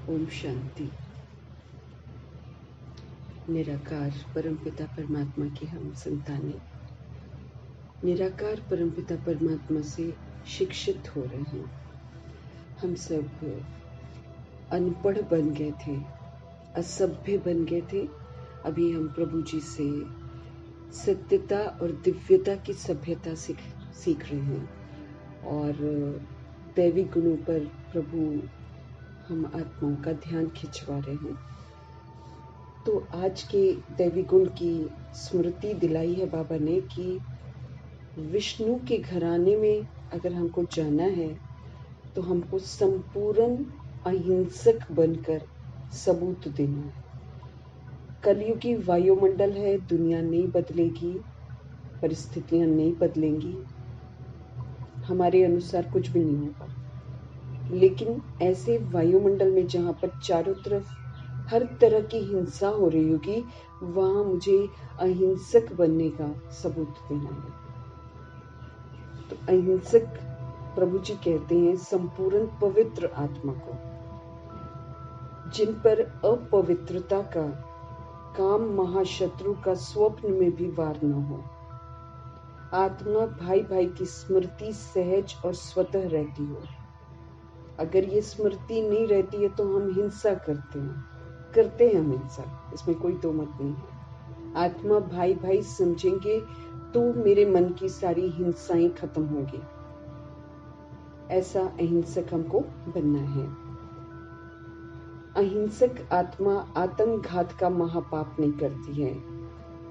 ओम शांति। निराकार परमपिता परमात्मा की हम संतानें निराकार परमपिता परमात्मा से शिक्षित हो रहे हैं। हम सब अनपढ़ बन गए थे, असभ्य बन गए थे। अभी हम प्रभु जी से सत्यता और दिव्यता की सभ्यता सीख रहे हैं और दैवी गुणों पर प्रभु हम आत्माओं का ध्यान खिंचवा रहे हैं। तो आज के दैवी गुण की स्मृति दिलाई है बाबा ने कि विष्णु के घराने में अगर हमको जाना है तो हमको संपूर्ण अहिंसक बनकर सबूत देना है। कलयुगी वायुमंडल है, दुनिया नहीं बदलेगी, परिस्थितियां नहीं बदलेंगी, हमारे अनुसार कुछ भी नहीं होगा। लेकिन ऐसे वायुमंडल में जहां पर चारों तरफ हर तरह की हिंसा हो रही होगी, वहां मुझे अहिंसक बनने का सबूत देना है। तो अहिंसक प्रभु जी कहते हैं संपूर्ण पवित्र आत्मा को, जिन पर अपवित्रता का काम महाशत्रु का स्वप्न में भी वार न हो। आत्मा भाई भाई की स्मृति सहज और स्वतः रहती हो। अगर ये स्मृति नहीं रहती है तो हम हिंसा करते हैं हम हिंसा, इसमें कोई दो मत नहीं है। आत्मा भाई भाई समझेंगे तो मेरे मन की सारी हिंसाएं खत्म होंगी। ऐसा अहिंसक हमको बनना है। अहिंसक आत्मा आत्मघात का महापाप नहीं करती है।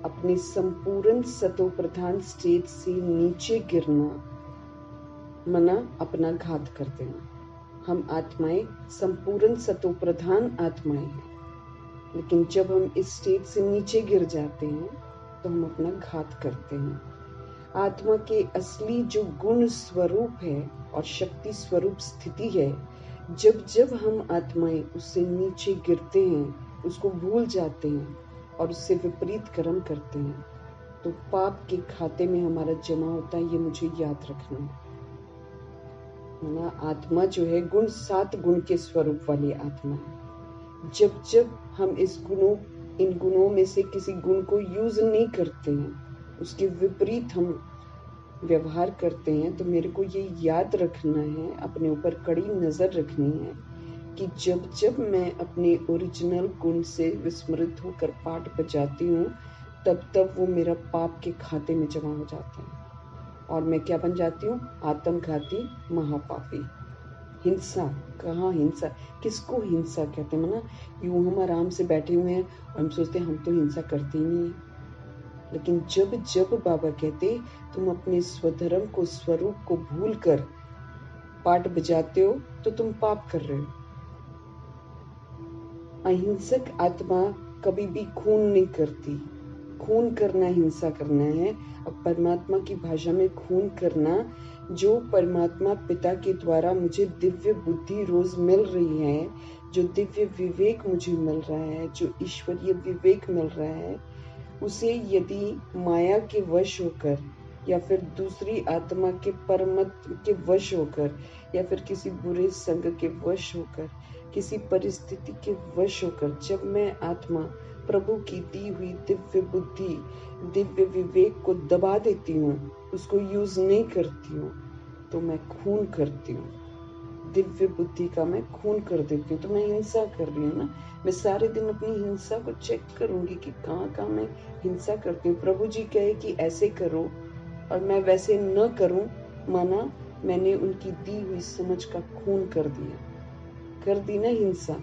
अपने संपूर्ण सतो प्रधान स्टेज से नीचे गिरना मना अपना घात कर देना। हम आत्माएं संपूर्ण सतो प्रधान आत्माएं हैं, लेकिन जब हम इस स्टेज से नीचे गिर जाते हैं तो हम अपना घात करते हैं। आत्मा के असली जो गुण स्वरूप है और शक्ति स्वरूप स्थिति है, जब जब हम आत्माएं उससे नीचे गिरते हैं, उसको भूल जाते हैं और उससे विपरीत कर्म करते हैं, तो पाप के खाते में हमारा जमा होता है। ये मुझे याद रखना है ना। आत्मा जो है गुण 7 गुण के स्वरूप वाली आत्मा है। जब जब हम इन गुणों में से किसी गुण को यूज नहीं करते हैं, उसके विपरीत हम व्यवहार करते हैं, तो मेरे को ये याद रखना है, अपने ऊपर कड़ी नजर रखनी है कि जब जब मैं अपने ओरिजिनल गुण से विस्मृत होकर पाठ बजाती हूँ, तब तब वो मेरा पाप के खाते में जमा हो जाता है और मैं क्या बन जाती हूँ? आत्मघाती महापापी। हिंसा, कहाँ हिंसा? किसको हिंसा कहते हैं ना? यूं हम आराम से बैठे हुए हैं और हम सोचते हैं हम तो हिंसा करते ही नहीं है। लेकिन जब जब बाबा कहते तुम अपने स्वधर्म को, स्वरूप को भूल कर पाठ बजाते हो, तो तुम पाप कर रहे हो। अहिंसक आत्मा कभी भी खून नहीं करती। खून करना हिंसा करना है। अब परमात्मा की भाषा में खून करना, जो परमात्मा पिता के द्वारा मुझे दिव्य बुद्धि रोज मिल रही है, जो दिव्य विवेक मुझे मिल रहा है, जो ईश्वरीय विवेक मिल रहा है, उसे यदि माया के वश होकर या फिर दूसरी आत्मा के परमत के वश होकर या फिर किसी बुरे संग के वश होकर, किसी परिस्थिति के वश होकर, जब मैं आत्मा प्रभु की दी हुई दिव्य बुद्धि, दिव्य विवेक को दबा देती हूँ, उसको यूज नहीं करती हूँ, तो मैं खून करती हूँ। दिव्य बुद्धि का मैं खून कर देती हूँ, तो मैं हिंसा कर रही हूँ ना। मैं सारे दिन अपनी हिंसा को चेक करूंगी कि कहाँ मैं हिंसा करती हूँ। प्रभु जी कहे कि ऐसे करो और मैं वैसे न करूं, माना मैंने उनकी दी हुई समझ का खून कर दी ना हिंसा।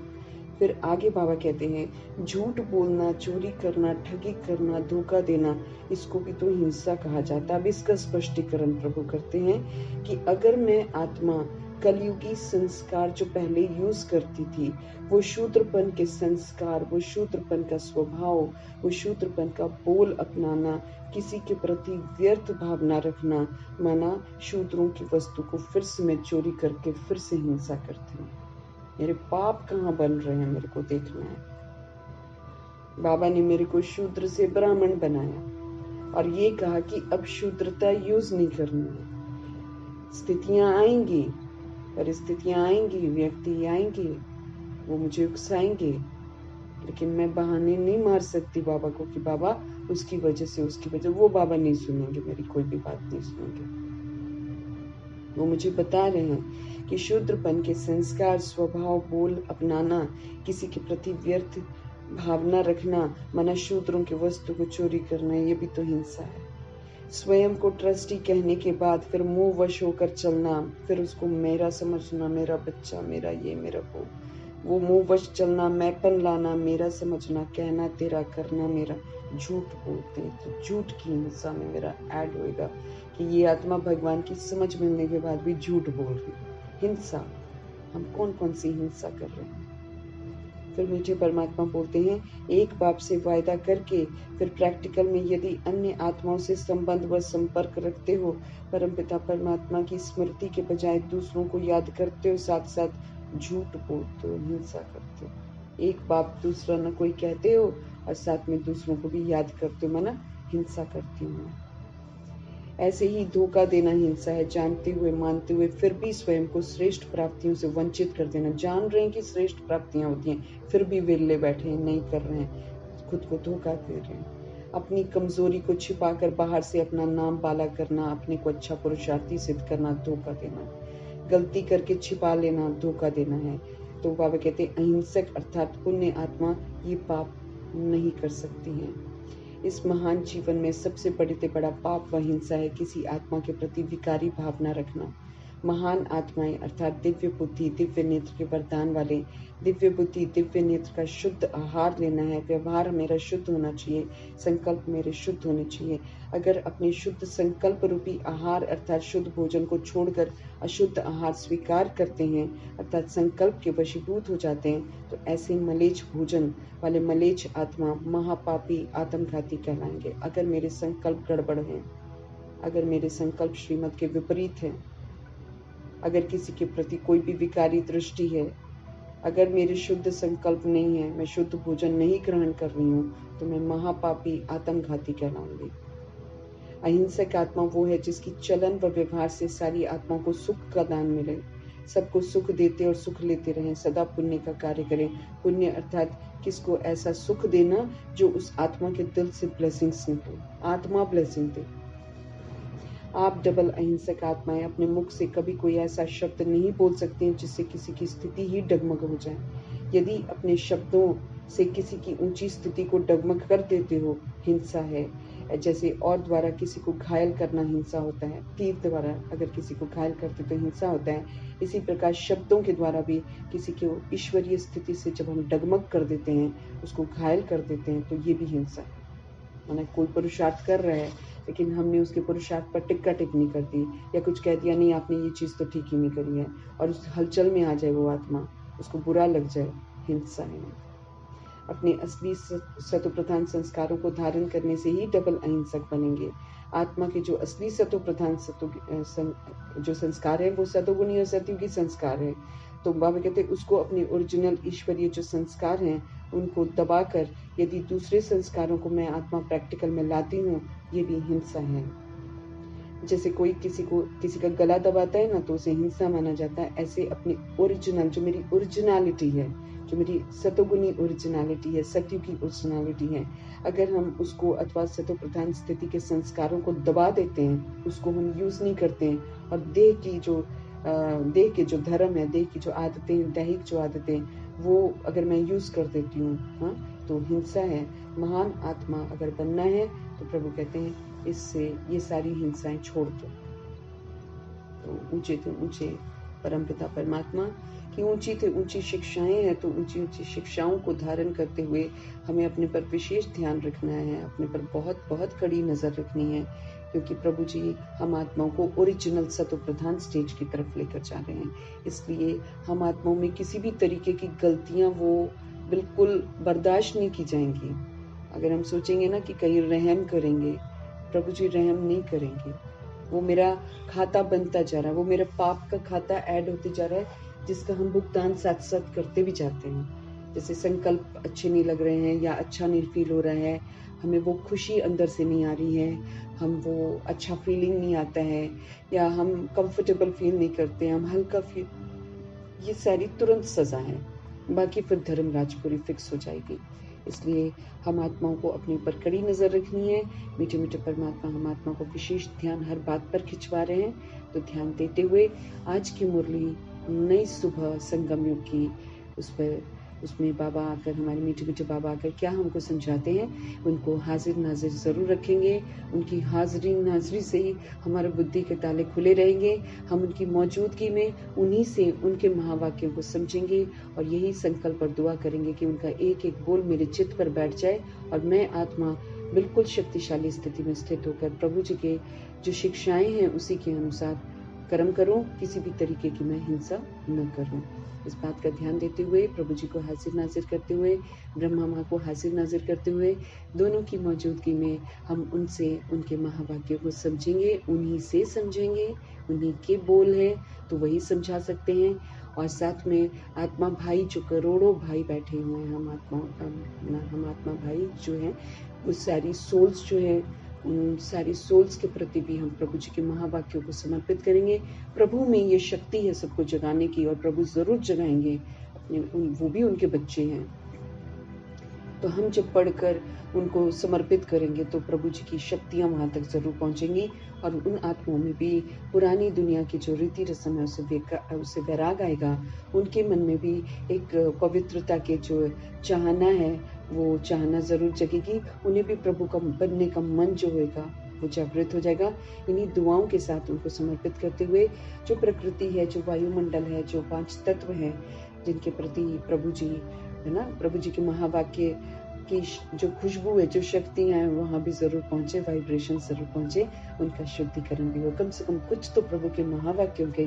फिर आगे बाबा कहते हैं झूठ बोलना, चोरी करना, ठगी करना, धोखा देना, इसको भी तो हिंसा कहा जाता है। अब इसका स्पष्टीकरण प्रभु करते हैं कि अगर मैं आत्मा कलयुगी संस्कार जो पहले यूज करती थी, वो शूद्रपन के संस्कार, वो शूद्रपन का स्वभाव, वो शूद्रपन का बोल अपनाना, किसी के प्रति व्यर्थ भावना रखना, माना शूद्रों की वस्तु को फिर से मैं चोरी करके फिर से हिंसा करती हूँ। मेरे पाप कहाँ बन रहे हैं, मेरे को देखना है। बाबा ने मेरे को शूद्र से ब्राह्मण बनाया और ये कहा कि अब शूद्रता यूज नहीं करनी है। स्थितियां आएंगी, परिस्थितियां आएंगी, व्यक्ति आएंगे, वो मुझे उकसाएंगे, लेकिन मैं बहाने नहीं मार सकती बाबा को कि बाबा उसकी वजह, वो बाबा नहीं सुनेंगे, मेरी कोई भी बात नहीं सुनेंगे। वो मुझे बता रहे हैं कि शूद्रपन के संस्कार, स्वभाव, बोल अपनाना, किसी के प्रति व्यर्थ भावना रखना, मना शूद्रों की वस्तु को चोरी करना, ये भी तो हिंसा है। स्वयं को ट्रस्टी कहने के बाद फिर मुंह वश होकर चलना, फिर उसको मेरा समझना, मेरा बच्चा, मेरा ये, मेरा वो मुंह वश चलना, मैंपन लाना, मेरा समझना, कहना तेरा, करना मेरा, झूठ बोलते हैं तो झूठ की हिंसा में मेरा ऐड होएगा कि ये आत्मा भगवान की समझ मिलने के बाद भी झूठ बोल रही। हिंसा, हम कौन कौन सी हिंसा कर रहे हैं। फिर मीठे परमात्मा बोलते हैं, एक बाप से वायदा करके फिर प्रैक्टिकल में यदि अन्य आत्माओं से संबंध व संपर्क रखते हो, परमपिता परमात्मा की स्मृति के बजाय दूसरों को याद करते हो, साथ साथ झूठ बोलते हो, हिंसा करते हो। एक बाप दूसरा न कोई कहते हो और साथ में दूसरों को भी याद करते हो, माना हिंसा करती हूँ। ऐसे ही धोखा देना हिंसा है, जानते हुए मानते हुए फिर भी स्वयं को श्रेष्ठ प्राप्तियों से वंचित कर देना। जान रहे हैं कि श्रेष्ठ प्राप्तियां होती हैं, फिर भी वेले बैठे हैं, नहीं कर रहे हैं, खुद को धोखा दे रहे हैं। अपनी कमजोरी को छिपाकर बाहर से अपना नाम बाला करना, अपने को अच्छा पुरुषार्थी सिद्ध करना, धोखा देना। गलती करके छिपा लेना, धोखा देना है। तो बाबा कहते हैं, अहिंसक अर्थात पुण्य आत्मा ये पाप नहीं कर सकती हैं। इस महान जीवन में सबसे बड़े से बड़ा पाप व हिंसा है किसी आत्मा के प्रति विकारी भावना रखना। महान आत्माएं अर्थात दिव्य बुद्धि, दिव्य नेत्र के वरदान वाले, दिव्य बुद्धि, दिव्य नेत्र का शुद्ध आहार लेना है। व्यवहार मेरा शुद्ध होना चाहिए, संकल्प मेरे शुद्ध होने चाहिए। अगर अपने शुद्ध संकल्प रूपी आहार अर्थात शुद्ध भोजन को छोड़कर अशुद्ध आहार स्वीकार करते हैं अर्थात संकल्प के वशीभूत हो जाते हैं, तो ऐसे मलेच्छ भोजन वाले मलेच्छ आत्मा महापापी आत्मघाती कहलाएंगे। अगर मेरे संकल्प गड़बड़ हैं, अगर मेरे संकल्प श्रीमत के विपरीत हैं, अगर किसी के प्रति कोई भी विकारी दृष्टि है, अगर मेरे शुद्ध संकल्प नहीं है, मैं शुद्ध भोजन नहीं ग्रहण कर रही हूँ, तो मैं महापापी आत्मघाती कहलाऊंगी। अहिंसक आत्मा वो है जिसकी चलन व व्यवहार से सारी आत्माओं को सुख का दान मिले, सबको सुख देते और सुख लेते रहें, सदा पुण्य का कार्य करें। पुण्य अर्थात किसको ऐसा सुख देना जो उस आत्मा के दिल से ब्लेसिंग्स निकले, आत्मा ब्लेसिंग दे। आप डबल अहिंसक आत्माएं अपने मुख से कभी कोई ऐसा शब्द नहीं बोल सकती हैं जिससे किसी की स्थिति ही डगमग हो जाए। यदि अपने शब्दों से किसी की ऊंची स्थिति को डगमग कर देते हो, हिंसा है। जैसे और द्वारा किसी को घायल करना हिंसा होता है, तीर द्वारा अगर किसी को घायल करते तो हिंसा होता है। इसी प्रकार शब्दों के द्वारा भी किसी को ईश्वरीय स्थिति से जब हम डगमग कर देते हैं, उसको घायल कर देते हैं, तो ये भी हिंसा है। माना कोई पुरुषार्थ कर रहा है लेकिन हमने उसके पुरुषार्थ पर टिक्का टिप्पणी कर दी या कुछ कह दिया, नहीं आपने ये चीज़ तो ठीक ही नहीं करी है, और उस हलचल में आ जाए वो आत्मा, उसको बुरा लग जाए, हिंसा है। अपने असली सतोप्रधान संस्कारों को धारण करने से ही डबल अहिंसक बनेंगे। आत्मा के जो असली सतोप्रधान जो संस्कार है वो सतोगुणी और सतयुगी संस्कार है। तो बाबा कहते उसको अपने ओरिजिनल ईश्वरीय जो संस्कार हैं उनको दबाकर यदि दूसरे संस्कारों को मैं आत्मा प्रैक्टिकल में लाती हूँ, ये भी हिंसा है। जैसे कोई किसी का गला दबाता है ना, तो उसे हिंसा माना जाता है। ऐसे अपनी ओरिजिनल जो मेरी ओरिजिनलिटी है, जो मेरी सतोगुणी ओरिजिनलिटी है, सत्य की ओरिजिनलिटी है, अगर हम उसको अथवा सतो प्रधान स्थिति के संस्कारों को दबा देते हैं, उसको हम यूज नहीं करते हैं, और देह के जो धर्म है, देह की जो आदतें, दैहिक जो आदतें, वो अगर मैं यूज कर देती हूँ, हाँ, तो हिंसा है। महान आत्मा अगर बनना है तो प्रभु कहते हैं इससे ये सारी हिंसाएं छोड़ दो। तो ऊंचे थे ऊंचे परमपिता परमात्मा की ऊंची से ऊंची शिक्षाएं हैं, तो ऊंची ऊंची शिक्षाओं को धारण करते हुए हमें अपने पर विशेष ध्यान रखना है, अपने पर बहुत बहुत कड़ी नजर रखनी है, क्योंकि प्रभु जी हम आत्माओं को ओरिजिनल सतो प्रधान स्टेज की तरफ लेकर जा रहे हैं। इसलिए हम आत्माओं में किसी भी तरीके की गलतियां वो बिल्कुल बर्दाश्त नहीं की जाएंगी। अगर हम सोचेंगे ना कि कहीं रहम करेंगे, प्रभु जी रहम नहीं करेंगे। वो मेरा खाता बनता जा रहा है, वो मेरा पाप का खाता ऐड होते जा रहा है, जिसका हम भुगतान साथ साथ करते भी जाते हैं। जैसे संकल्प अच्छे नहीं लग रहे हैं या अच्छा नहीं फील हो रहा है, हमें वो खुशी अंदर से नहीं आ रही है, हम वो अच्छा फीलिंग नहीं आता है, या हम कंफर्टेबल फील नहीं करते, हम हल्का फील, ये सारी तुरंत सजा है। बाकी फिर धर्म राज पूरी फिक्स हो जाएगी। इसलिए हम आत्माओं को अपने ऊपर कड़ी नजर रखनी है। मीठे मीठे परमात्मा हम आत्मा को विशेष ध्यान हर बात पर खिंचवा रहे हैं। तो ध्यान देते हुए आज की मुरली नई सुबह संगम युग की, उसमें बाबा आकर, हमारे मीठे मीठे बाबा आकर क्या हमको समझाते हैं, उनको हाजिर नाजिर ज़रूर रखेंगे। उनकी हाजिरी से ही हमारे बुद्धि के ताले खुले रहेंगे। हम उनकी मौजूदगी में उन्हीं से उनके महावाक्यों को समझेंगे और यही संकल्प और दुआ करेंगे कि उनका एक एक बोल मेरे चित्त पर बैठ जाए और मैं आत्मा बिल्कुल शक्तिशाली स्थिति में स्थित होकर प्रभु जी के जो शिक्षाएं हैं उसी के अनुसार कर्म करूं, किसी भी तरीके की मैं हिंसा न करूं। इस बात का ध्यान देते हुए, प्रभु जी को हाजिर नाजिर करते हुए, ब्रह्मा माँ को हाजिर नाजिर करते हुए, दोनों की मौजूदगी में हम उनसे उनके महावाक्यों को समझेंगे, उन्हीं से समझेंगे। उन्हीं के बोल हैं तो वही समझा सकते हैं। और साथ में आत्मा भाई जो करोड़ों भाई बैठे हुए हैं, हम आत्मा भाई जो हैं, वो सारी सोल्स जो है, उन सारी सोल्स के प्रति भी हम प्रभु जी के महावाक्यों को समर्पित करेंगे। प्रभु में ये शक्ति है सबको जगाने की और प्रभु जरूर जगाएंगे अपने, वो भी उनके बच्चे हैं। तो हम जब पढ़कर उनको समर्पित करेंगे तो प्रभु जी की शक्तियां वहां तक जरूर पहुंचेंगी और उन आत्माओं में भी पुरानी दुनिया की जो रीति रस्म है उससे वैराग आएगा। उनके मन में भी एक पवित्रता के जो चाहना है वो चाहना जरूर जगेगी। उन्हें भी प्रभु का बनने का मन जो होगा वो जागृत हो जाएगा। इन्हीं दुआओं के साथ उनको समर्पित करते हुए, जो प्रकृति है, जो वायुमंडल है, जो 5 तत्व हैं जिनके प्रति प्रभु जी है ना, प्रभु जी के महावाक्य की जो खुशबू है, जो शक्तियां हैं, वहां भी जरूर पहुंचे, वाइब्रेशन जरूर पहुंचे, उनका शुद्धिकरण भी हो। कम से कम कुछ तो प्रभु के महावाक्यों के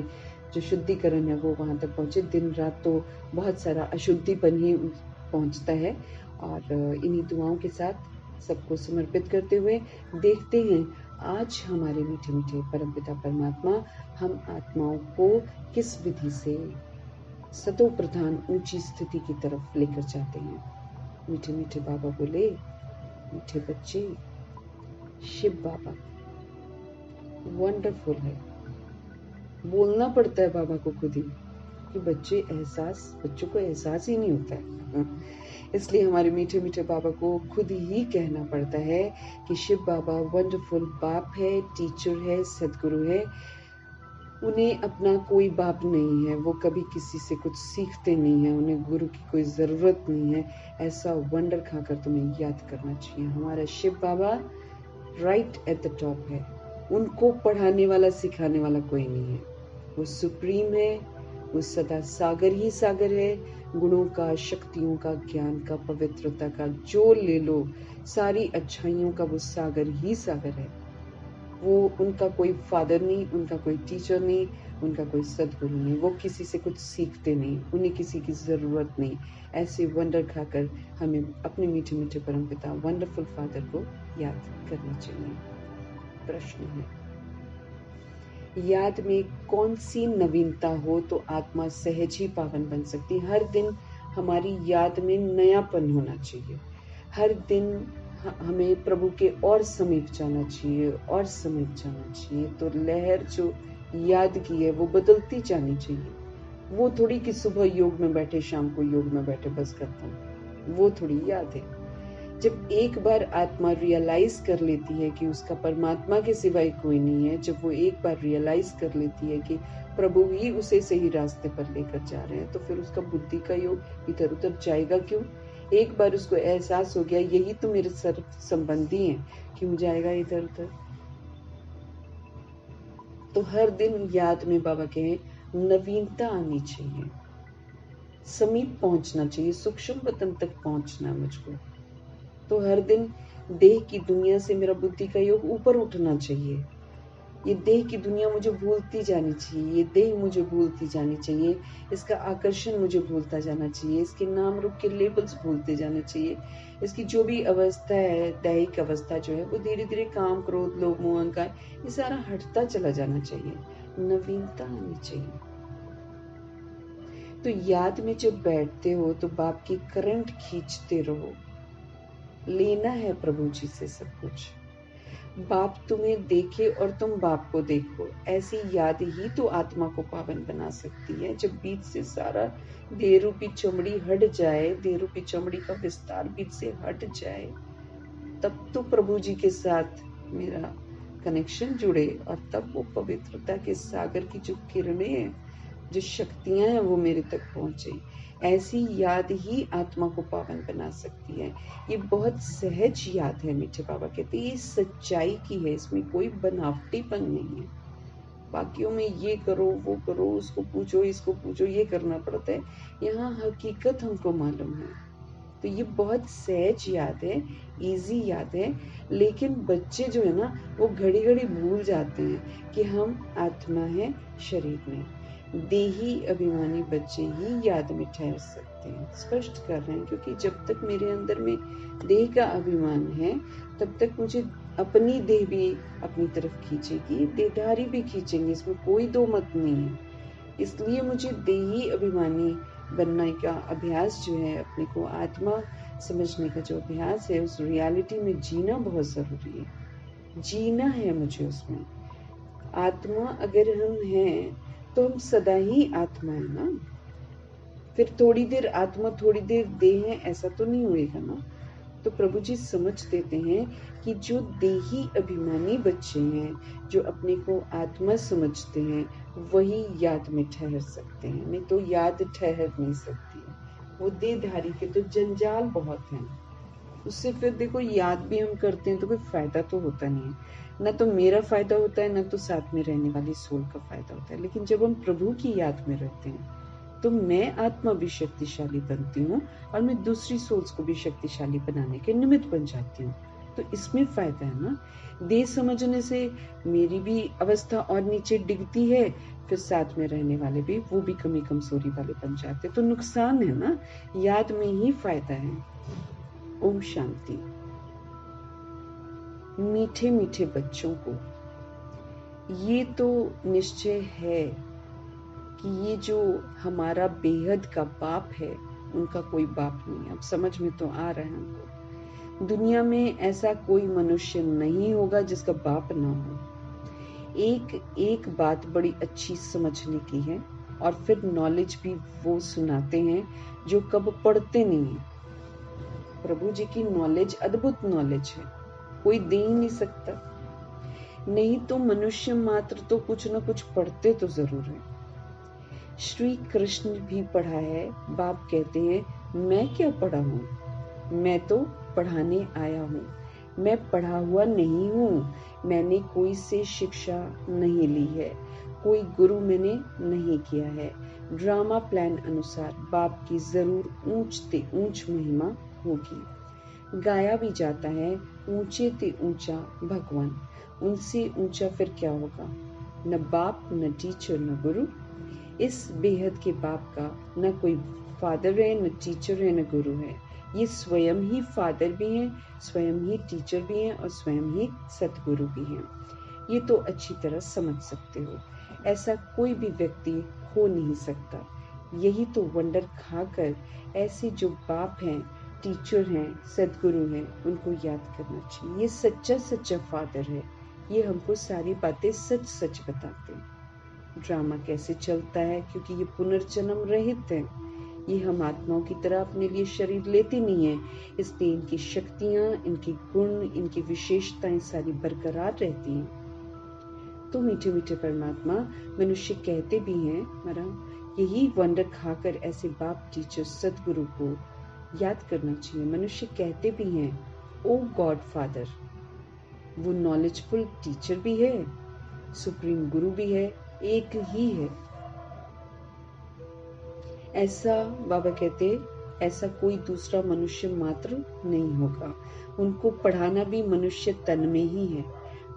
जो शुद्धिकरण है वो वहां तक पहुंचे। दिन रात तो बहुत सारा अशुद्धिपन ही पहुंचता है। और इन्हीं दुआओं के साथ सबको समर्पित करते हुए देखते हैं आज हमारे मीठे मीठे परमपिता परमात्मा हम आत्माओं को किस विधि से सतो प्रधान ऊंची स्थिति की तरफ लेकर जाते हैं। मीठे मीठे बाबा बोले, मीठे बच्चे, शिव बाबा वंडरफुल है। बोलना पड़ता है बाबा को खुद ही कि बच्चों को एहसास ही नहीं होता है। इसलिए हमारे मीठे मीठे बाबा को खुद ही कहना पड़ता है कि शिव बाबा वंडरफुल बाप है, टीचर है, सदगुरु है। उन्हें अपना कोई बाप नहीं है, वो कभी किसी से कुछ सीखते नहीं है, उन्हें गुरु की कोई जरूरत नहीं है। ऐसा वंडर खाकर तुम्हें याद करना चाहिए। हमारा शिव बाबा राइट एट द टॉप है। उनको पढ़ाने वाला सिखाने वाला कोई नहीं है। वो सुप्रीम है, वो सदा सागर ही सागर है। गुणों का, शक्तियों का, ज्ञान का, पवित्रता का, जो ले लो, सारी अच्छाइयों का वो सागर ही सागर है। वो उनका कोई फादर नहीं, उनका कोई टीचर नहीं, उनका कोई सदगुरु नहीं। वो किसी से कुछ सीखते नहीं, उन्हें किसी की जरूरत नहीं। ऐसे वंडर खाकर हमें अपने मीठे मीठे परमपिता वंडरफुल फादर को याद करना चाहिए। प्रश्न है, याद में कौन सी नवीनता हो तो आत्मा सहज ही पावन बन सकती। हर दिन हमारी याद में नयापन होना चाहिए। हर दिन हमें प्रभु के और समीप जाना चाहिए, और समीप जाना चाहिए। तो लहर जो याद की है वो बदलती जानी चाहिए। वो थोड़ी कि सुबह योग में बैठे, शाम को योग में बैठे बस करता हूँ, वो थोड़ी याद है। जब एक बार आत्मा रियलाइज कर लेती है कि उसका परमात्मा के सिवाय कोई नहीं है, जब वो एक बार रियलाइज कर लेती है कि प्रभु ही उसे सही रास्ते पर लेकर जा रहे हैं, तो फिर उसका बुद्धि का योग इधर उधर जाएगा क्यों। एक बार उसको एहसास हो गया यही तो मेरे सर्व संबंधी हैं, क्यों जाएगा इधर उधर। तो हर दिन याद में बाबा कहे नवीनता आनी चाहिए, समीप पहुंचना चाहिए, सूक्ष्म वतन तक पहुंचना मुझको। तो हर दिन देह की दुनिया से मेरा बुद्धि का योग ऊपर उठना चाहिए। ये देह की दुनिया मुझे भूलती जानी चाहिए, ये देह मुझे भूलती जानी चाहिए, इसका आकर्षण मुझे भूलता जाना चाहिए, इसके नाम रूप के लेबल्स भूलते जाने चाहिए। इसकी जो भी अवस्था है, दैहिक अवस्था जो है, वो धीरे धीरे काम, क्रोध, लोभ, मोह, अहंकार, ये सारा हटता चला जाना चाहिए। नवीनता आनी चाहिए। तो याद में जब बैठते हो तो बाप की करंट खींचते रहो। लेना है प्रभु जी से सब कुछ। बाप तुम्हें देखे और तुम बाप को देखो, ऐसी याद ही तो आत्मा को पावन बना सकती है। जब बीच से सारा देह रूपी चमड़ी हट जाए, देह रूपी चमड़ी का विस्तार बीच से हट जाए, तब तो प्रभु जी के साथ मेरा कनेक्शन जुड़े और तब वो पवित्रता के सागर की जो किरणें हैं, जो शक्तियां हैं, वो मेरे तक पहुंचे। ऐसी याद ही आत्मा को पावन बना सकती है। ये बहुत सहज याद है। मीठे बाबा कहते हैं ये सच्चाई की है, इसमें कोई बनावटीपन नहीं है। बाकियों में ये करो, वो करो, उसको पूछो, इसको पूछो, ये करना पड़ता है। यहाँ हकीकत हमको मालूम है। तो ये बहुत सहज याद है, इजी याद है। लेकिन बच्चे जो है ना, वो घड़ी घड़ी भूल जाते हैं कि हम आत्मा है शरीर में। देही अभिमानी बच्चे ही याद में ठहर सकते हैं। स्पष्ट कर रहे हैं, क्योंकि जब तक मेरे अंदर में देह का अभिमान है, तब तक मुझे अपनी देह भी अपनी तरफ खींचेगी, देहधारी भी खींचेंगे, इसमें कोई दो मत नहीं है। इसलिए मुझे देही अभिमानी बनने का अभ्यास जो है, अपने को आत्मा समझने का जो अभ्यास है, उस रियलिटी में जीना बहुत जरूरी है। जीना है मुझे उसमें। आत्मा अगर हम हैं तो हम सदा ही आत्मा है ना। फिर थोड़ी देर आत्मा थोड़ी देर देह है, ऐसा तो नहीं होएगा ना। तो प्रभु जी समझ देते हैं कि जो देही अभिमानी बच्चे हैं, जो अपने को आत्मा समझते हैं, वही याद में ठहर सकते हैं, नहीं तो याद ठहर नहीं सकती है। वो देहधारी के तो जंजाल बहुत हैं। उससे फिर देखो, याद भी हम करते हैं तो कोई फायदा तो होता नहीं है। ना तो मेरा फायदा होता है, ना तो साथ में रहने वाली सोल का फायदा होता है। लेकिन जब हम प्रभु की याद में रहते हैं, तो मैं आत्मा भी शक्तिशाली बनती हूँ और मैं दूसरी सोल्स को भी शक्तिशाली बनाने के निमित्त बन जाती हूँ। तो इसमें फायदा है ना। देह समझने से मेरी भी अवस्था और नीचे डिगती है, फिर साथ में रहने वाले भी, वो भी कमी कमजोरी वाले बन जाते। तो नुकसान है ना, याद में ही फायदा है। ओम शांति। मीठे मीठे बच्चों को ये तो निश्चय है कि ये जो हमारा बेहद का बाप है, उनका कोई बाप नहीं। अब समझ में तो आ रहा है हमको। दुनिया में ऐसा कोई मनुष्य नहीं होगा जिसका बाप ना हो। एक एक बात बड़ी अच्छी समझने की है, और फिर नॉलेज भी वो सुनाते हैं जो कब पढ़ते नहीं है। प्रभु जी की नॉलेज अद्भुत नॉलेज है, कोई दे ही नहीं सकता। नहीं तो मनुष्य मात्र तो कुछ न कुछ पढ़ते तो जरूर है। श्री कृष्ण भी पढ़ा है। बाप कहते हैं मैं क्या पढ़ा हूँ, मैं तो पढ़ाने आया हूँ। मैं पढ़ा हुआ नहीं हूँ, मैंने कोई से शिक्षा नहीं ली है, कोई गुरु मैंने नहीं किया है। ड्रामा प्लान अनुसार बाप की जरूर ऊंच ते ऊंच महिमा होगी। गाया भी जाता है ऊंचे ते ऊंचा भगवान, उनसे ऊंचा फिर क्या होगा। न बाप, न टीचर, न गुरु। इस बेहद के बाप का न कोई फादर है, न टीचर है, न गुरु है। ये स्वयं ही फादर भी हैं, स्वयं ही टीचर भी हैं और स्वयं ही सतगुरु भी हैं। ये तो अच्छी तरह समझ सकते हो। ऐसा कोई भी व्यक्ति हो नहीं सकता। यही तो वंडर खाकर ऐसे जो बाप हैं, टीचर हैं, सदगुरु हैं, उनको याद करना चाहिए। ये सच्चा सच्चा फादर है। ये हमको सारी बातें सच सच बताते हैं। ड्रामा कैसे चलता है, क्योंकि ये पुनर्जन्म रहित है। ये हम आत्माओं की तरह अपने लिए शरीर लेते नहीं है, इसलिए इनकी शक्तियां, इनके गुण, इनकी विशेषताएं सारी बरकरार रहती हैं। तो मीठे मीठे परमात्मा मनुष्य कहते भी हैं, महाराज यही वंडर खाकर ऐसे बाप, टीचर, सदगुरु को याद करना चाहिए। मनुष्य कहते भी हैं ओ गॉड फादर। वो नॉलेजफुल टीचर भी है, सुप्रीम गुरु भी है, एक ही है। ऐसा बाबा कहते, ऐसा कोई दूसरा मनुष्य मात्र नहीं होगा। उनको पढ़ाना भी मनुष्य तन में ही है।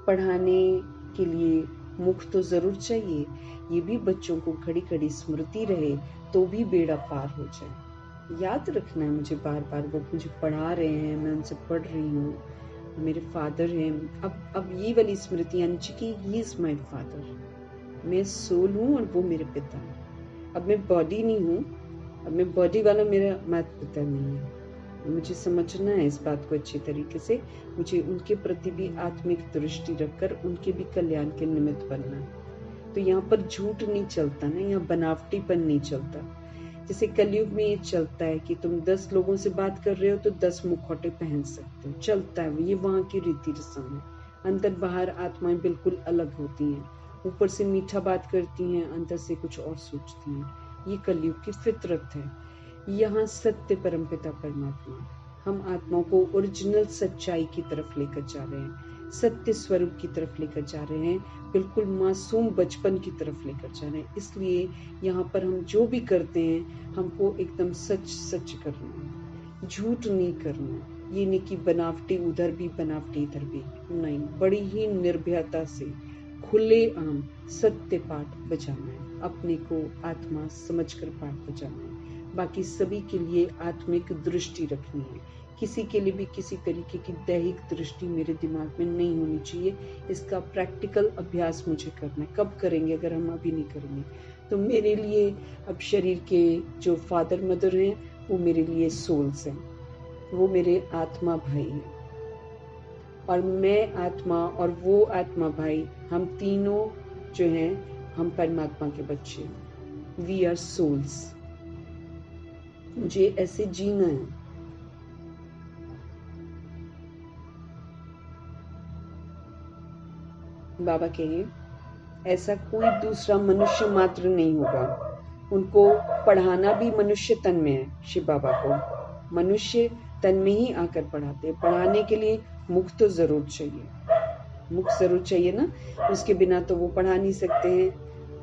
पढ़ाने के लिए मुख तो जरूर चाहिए। ये भी बच्चों को घड़ी घड़ी स्मृति रहे तो भी बेड़ा पार हो जाए। याद रखना है मुझे बार बार, वो मुझे पढ़ा रहे हैं, मैं उनसे पढ़ रही हूँ, मेरे फादर हैं। अब ये वाली स्मृति आनी चाहिए कि ही इज माई फादर। मैं सोल हूँ और वो मेरे पिता हैं। अब मैं बॉडी नहीं हूँ, अब मैं बॉडी वाला मेरा माता पिता नहीं है। मुझे समझना है इस बात को अच्छी तरीके से। मुझे उनके प्रति भी आत्मिक दृष्टि रखकर उनके भी कल्याण के निमित्त बनना है। तो यहाँ पर झूठ नहीं चलता ना, यहाँ बनावटीपन नहीं चलता। जैसे कलयुग में ये चलता है कि तुम 10 लोगों से बात कर रहे हो तो 10 मुखौटे पहन सकते हो, चलता है, ये वहाँ की रीति रस्म है। अंदर बाहर आत्माएं बिल्कुल अलग होती हैं, ऊपर से मीठा बात करती हैं, अंदर से कुछ और सोचती हैं। ये कलयुग की फितरत है। यहाँ सत्य परमपिता परमात्मा हम आत्माओं को ओरिजिनल सच्चाई की तरफ लेकर जा रहे हैं, सत्य स्वरूप की तरफ लेकर जा रहे हैं, बिल्कुल मासूम बचपन की तरफ लेकर जा रहे हैं। इसलिए यहाँ पर हम जो भी करते हैं हमको एकदम सच सच करना है, झूठ नहीं करना। ये नहीं कि बनावटी उधर भी बनावटी इधर भी, नहीं, बड़ी ही निर्भयता से खुले आम सत्य पाठ बजाना है, अपने को आत्मा समझकर पाठ बजाना है। बाकी सभी के लिए आत्मिक दृष्टि रखनी है, किसी के लिए भी किसी तरीके की दैहिक दृष्टि मेरे दिमाग में नहीं होनी चाहिए। इसका प्रैक्टिकल अभ्यास मुझे करना है। कब करेंगे अगर हम अभी नहीं करेंगे? तो मेरे लिए अब शरीर के जो फादर मदर हैं वो मेरे लिए सोल्स हैं, वो मेरे आत्मा भाई हैं, और मैं आत्मा और वो आत्मा भाई, हम तीनों जो हैं हम परमात्मा के बच्चे हैं। We are souls. मुझे ऐसे जीना है। बाबा कहिए ऐसा कोई दूसरा मनुष्य मात्र नहीं होगा। उनको पढ़ाना भी मनुष्य तन में है। शिव बाबा को मनुष्य तन में ही आकर पढ़ाते हैं। पढ़ाने के लिए मुख तो जरूर चाहिए, मुख जरूर चाहिए ना, उसके बिना तो वो पढ़ा नहीं सकते हैं,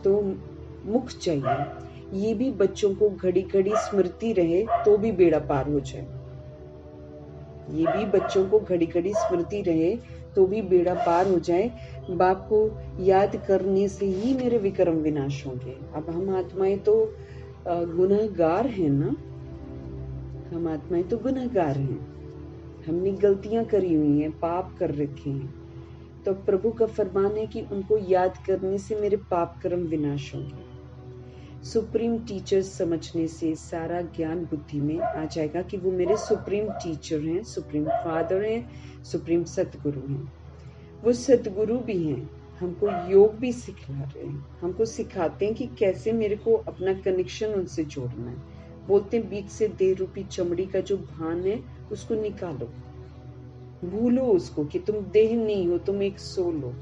तो मुख चाहिए। ये भी बच्चों को घड़ी घड़ी स्मृति रहे तो भी बेड़ा पार हो जाए। ये भी बच्चों को घड़ी घड़ी स्मृति रहे तो भी बेड़ा पार हो जाए। बाप को याद करने से ही मेरे विक्रम विनाश होंगे। अब हम आत्माएं तो गुनहगार हैं ना, हम आत्माएं तो गुनहगार हैं, हमने गलतियां करी हुई हैं, पाप कर रखे हैं। तो प्रभु का फरमान है कि उनको याद करने से मेरे पाप कर्म विनाश होंगे। सुप्रीम टीचर समझने से सारा ज्ञान बुद्धि में आ जाएगा कि वो मेरे सुप्रीम टीचर हैं, सुप्रीम फादर हैं, सुप्रीम सतगुरु हैं। वो सतगुरु भी हैं, हमको योग भी सिखा रहे हैं, हमको सिखाते हैं कि कैसे मेरे को अपना कनेक्शन उनसे जोड़ना है। बोलते हैं बीच से देह रूपी चमड़ी का जो भान है उसको निकालो, भूलो उसको कि तुम देह नहीं हो, तुम एक सोल हो।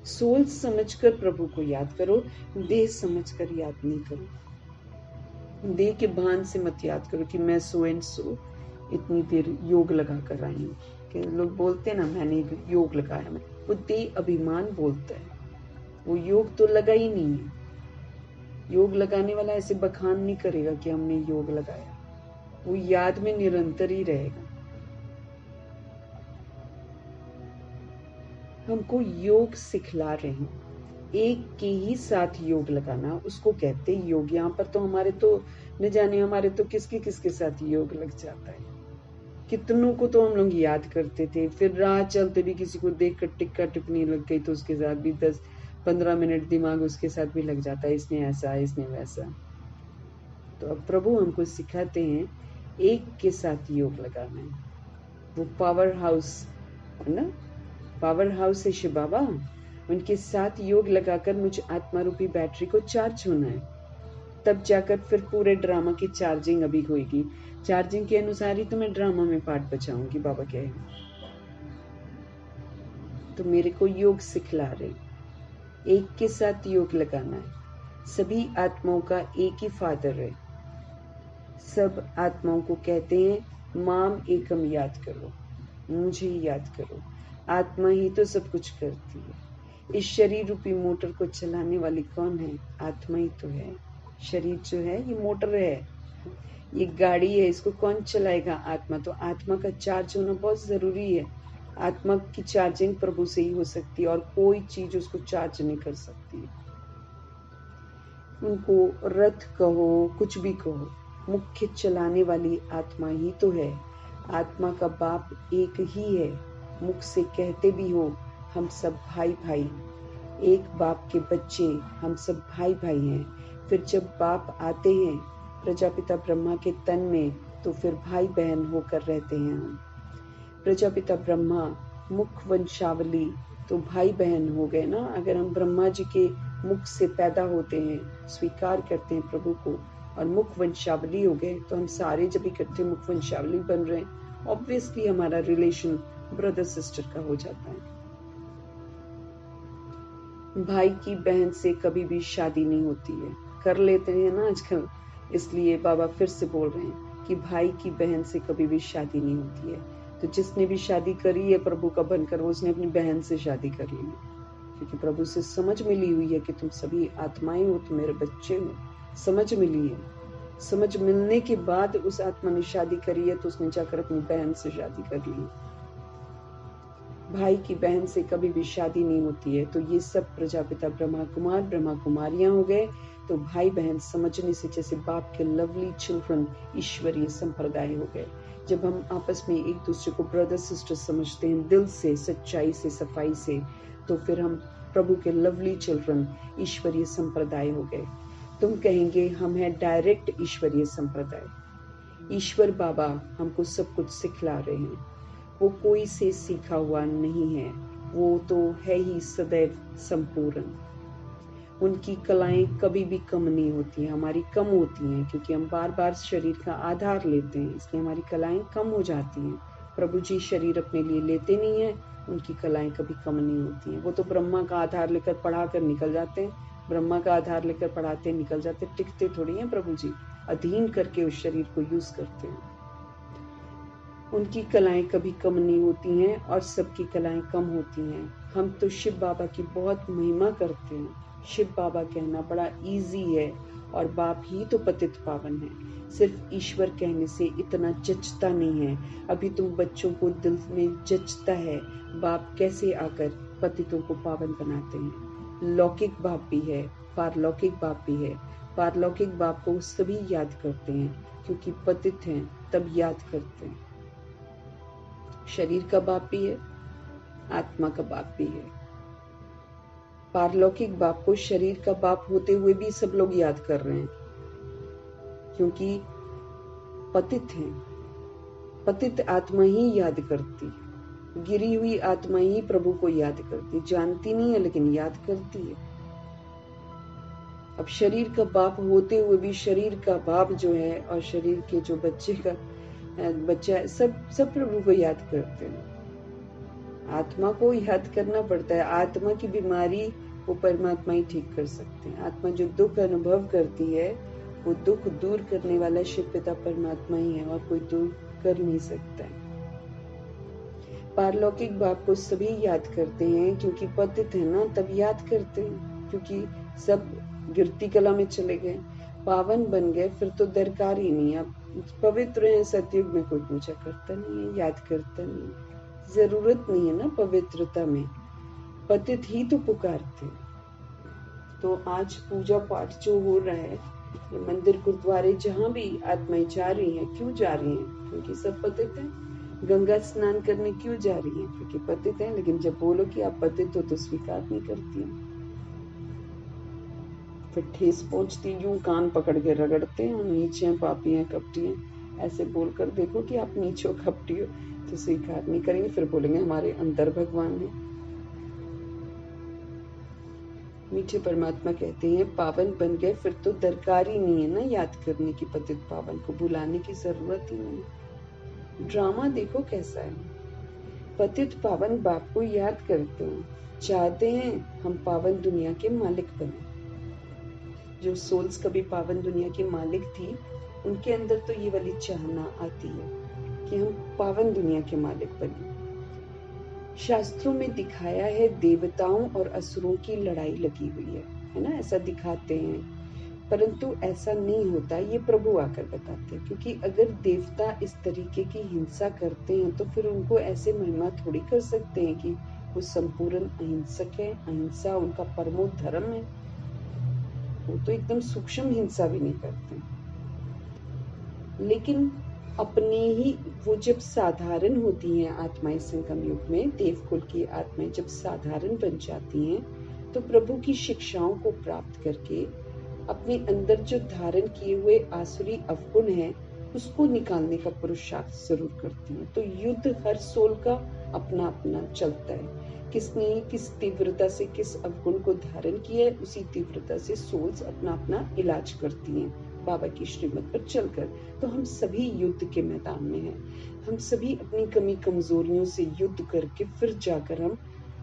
सोल समझकर प्रभु को याद करो, देह समझकर याद नहीं करो। देह के भान से मत याद करो कि मैं सो एंड सो इतनी देर योग लगा कर आई हूँ। कि लोग बोलते ना मैंने योग लगाया, मैं वो देह अभिमान बोलता है, वो योग तो लगा ही नहीं है। योग लगाने वाला ऐसे बखान नहीं करेगा कि हमने योग लगाया, वो याद में निरंतर ही रहेगा। हमको योग सिखला रहे हैं, एक के ही साथ योग लगाना उसको कहते हैं योग। यहाँ पर तो हमारे तो न जाने हमारे तो किसके किसके साथ योग लग जाता है। कितनों को तो हम लोग याद करते थे, फिर राह चलते भी किसी को देख कर टिक्का टिप्पणी लग गई तो उसके साथ भी 10-15 मिनट दिमाग उसके साथ भी लग जाता है, इसने ऐसा इसने वैसा। तो अब प्रभु हमको सिखाते हैं एक के साथ योग लगाना है। वो पावर हाउस है ना, पावर हाउस है शिव बाबा, उनके साथ योग लगाकर मुझे आत्मा रूपी बैटरी को चार्ज होना है, तब जाकर फिर पूरे ड्रामा की चार्जिंग अभी होगी। चार्जिंग के अनुसार ही तो मैं ड्रामा में पार्ट बचाऊंगी। बाबा कहे तो मेरे को योग सिखला रहे, एक के साथ योग लगाना है। सभी आत्माओं का एक ही फादर है, सब आत्माओं को कहते हैं माम एकम याद करो, मुझे ही याद करो। आत्मा ही तो सब कुछ करती है। इस शरीर रूपी मोटर को चलाने वाली कौन है? आत्मा ही तो है। शरीर जो है ये मोटर है, ये गाड़ी है, इसको कौन चलाएगा? आत्मा। तो आत्मा का चार्ज होना बहुत जरूरी है। आत्मा की चार्जिंग प्रभु से ही हो सकती है और कोई चीज उसको चार्ज नहीं कर सकती। उनको रथ कहो कुछ भी कहो, मुख्य चलाने वाली आत्मा ही तो है। आत्मा का बाप एक ही है, मुख से कहते भी हो हम सब भाई भाई, एक बाप के बच्चे, हम सब भाई भाई हैं। फिर जब बाप आते हैं प्रजापिता ब्रह्मा के तन में तो फिर भाई बहन होकर रहते हैं हम। प्रजापिता ब्रह्मा मुख वंशावली, तो भाई बहन हो गए ना। अगर हम ब्रह्मा जी के मुख से पैदा होते हैं, स्वीकार करते हैं प्रभु को, और मुख वंशावली हो गए, तो हम सारे जब इकट्ठे मुख वंशावली बन रहे हैं, ऑब्वियसली हमारा रिलेशन ब्रदर सिस्टर का हो जाता है। भाई की बहन से कभी भी शादी नहीं होती है, कर लेते हैं ना आजकल, इसलिए बाबा फिर से बोल रहे हैं कि भाई की बहन से कभी भी शादी नहीं होती है। तो जिसने भी शादी करी है प्रभु का बनकर, वो उसने अपनी बहन से शादी कर ली है, क्योंकि प्रभु से समझ मिली हुई है कि तुम सभी आत्माएं हो, तुम मेरे बच्चे हो। समझ मिली है, समझ मिलने के बाद उस आत्मा ने शादी करी है, तो उसने जाकर अपनी बहन से शादी कर ली। भाई की बहन से कभी भी शादी नहीं होती है। तो ये सब प्रजापिता ब्रह्मा कुमार ब्रह्मा कुमारियां हो गए। तो भाई बहन समझने से जैसे बाप के लवली चिल्ड्रन ईश्वरीय संप्रदाय हो गए। जब हम आपस में एक दूसरे को ब्रदर सिस्टर समझते हैं दिल से, सच्चाई से, सफाई से, तो फिर हम प्रभु के लवली चिल्ड्रन ईश्वरीय संप्रदाय हो गए। तुम कहेंगे हम हैं डायरेक्ट ईश्वरीय संप्रदाय। ईश्वर बाबा हमको सब कुछ सिखला रहे हैं। वो कोई से सीखा हुआ नहीं है, वो तो है ही सदैव संपूर्ण। उनकी कलाएं कभी भी कम नहीं होती हैं, हमारी कम होती हैं, क्योंकि हम बार बार शरीर का आधार लेते हैं, इसलिए हमारी कलाएं कम हो जाती हैं। प्रभु जी शरीर अपने लिए लेते नहीं हैं, उनकी कलाएं कभी कम नहीं होती हैं। वो तो ब्रह्मा का आधार लेकर पढ़ा कर निकल जाते हैं, ब्रह्मा का आधार लेकर पढ़ाते निकल जाते, टिकते थोड़ी हैं प्रभु जी, अधीन करके उस शरीर को यूज करते हैं। उनकी कलाएं कभी कम नहीं होती हैं और सबकी कलाएं कम होती हैं। हम तो शिव बाबा की बहुत महिमा करते हैं। शिव बाबा कहना बड़ा इजी है, और बाप ही तो पतित पावन है। सिर्फ ईश्वर कहने से इतना जचता नहीं है। अभी तुम बच्चों को दिल में जचता है बाप कैसे आकर पतितों को पावन बनाते हैं। लौकिक बाप भी है, पारलौकिक बाप भी है। पारलौकिक बाप को सभी याद करते हैं, क्योंकि पतित हैं तब याद करते हैं। शरीर का बाप भी है, आत्मा का बाप भी है। पारलौकिक बाप को शरीर का बाप होते हुए भी सब लोग याद कर रहे हैं, क्योंकि पतित हैं। पतित आत्मा ही याद करती, गिरी हुई आत्मा ही प्रभु को याद करती, जानती नहीं है लेकिन याद करती है। अब शरीर का बाप होते हुए भी शरीर का बाप जो है और शरीर के जो बच्चा सब प्रभु को याद करते हैं। आत्मा को याद करना पड़ता है। आत्मा की बीमारी वो परमात्मा ही ठीक कर सकते हैं। आत्मा जो दुख अनुभव करती है, वो दुख दूर करने वाला शिव पिता परमात्मा ही है, और कोई दूर कर नहीं सकता है। पारलौकिक बाप को सभी याद करते हैं, क्योंकि पतित है ना, तब याद करते हैं, क्योंकि सब गिरती कला में चले गए, पावन बन गए, फिर तो दरकार ही नहीं। अब पवित्र है, सतयुग में कोई पूजा करता नहीं है, याद करता नहीं है, जरूरत नहीं है ना पवित्रता में। पतित ही तो पुकारते। तो आज पूजा पाठ जो हो रहा है, मंदिर गुरुद्वारे जहाँ भी आत्माएं जा रही हैं, क्यों जा रही हैं? क्योंकि सब पतित हैं। गंगा स्नान करने क्यों जा रही हैं? क्योंकि पतित हैं। लेकिन जब बोलो कि आप पतित हो तो स्वीकार नहीं करती हैं। फिर ठेस पहुंचती, यूं कान पकड़ के रगड़ते हैं, नीचे हैं, पापी हैं, कपटी हैं। ऐसे बोलकर देखो कि आप नीचे हो, कपटी हो, तो स्वीकार नहीं करेंगे। फिर बोलेंगे हमारे अंदर भगवान है। मीठे परमात्मा कहते हैं पावन बन गए, फिर तो दरकार ही नहीं है ना याद करने की। पतित पावन को बुलाने की जरूरत ही नहीं। ड्रामा देखो कैसा है। पतित पावन बाप को याद करते हैं, चाहते हैं हम पावन दुनिया के मालिक बने। जो सोल्स कभी पावन दुनिया की मालिक थी, उनके अंदर तो ये वाली चाहना आती है कि हम पावन दुनिया के मालिक बने। शास्त्रों में दिखाया है देवताओं और असुरों की लड़ाई लगी हुई है ना, ऐसा दिखाते हैं, परंतु ऐसा नहीं होता। ये प्रभु आकर बताते हैं, क्योंकि अगर देवता इस तरीके की हिंसा करते हैं तो फिर उनको ऐसे महिमा थोड़ी कर सकते हैं कि वो संपूर्ण अहिंसक है, अहिंसा उनका परमो धर्म है। वो तो एकदम सूक्ष्म हिंसा भी नहीं करते। लेकिन अपने ही वो जब साधारण होती हैं आत्माएं, संगम युग में देवकुल की आत्माएं जब साधारण बन जाती हैं, तो प्रभु की शिक्षाओं को प्राप्त करके अपने अंदर जो धारण किए हुए आसुरी अवगुण है, उसको निकालने का पुरुषार्थ जरूर करती हैं। तो युद्ध हर सोल का अपना अपना चलता है। किसने किस तीव्रता से किस अवगुण को धारण किया है, उसी तीव्रता से सोल्स अपना अपना इलाज करती हैं बाबा की श्रीमत पर चलकर। तो हम सभी युद्ध के मैदान में हैं। हम सभी अपनी कमी कमजोरियों से युद्ध करके फिर जाकर हम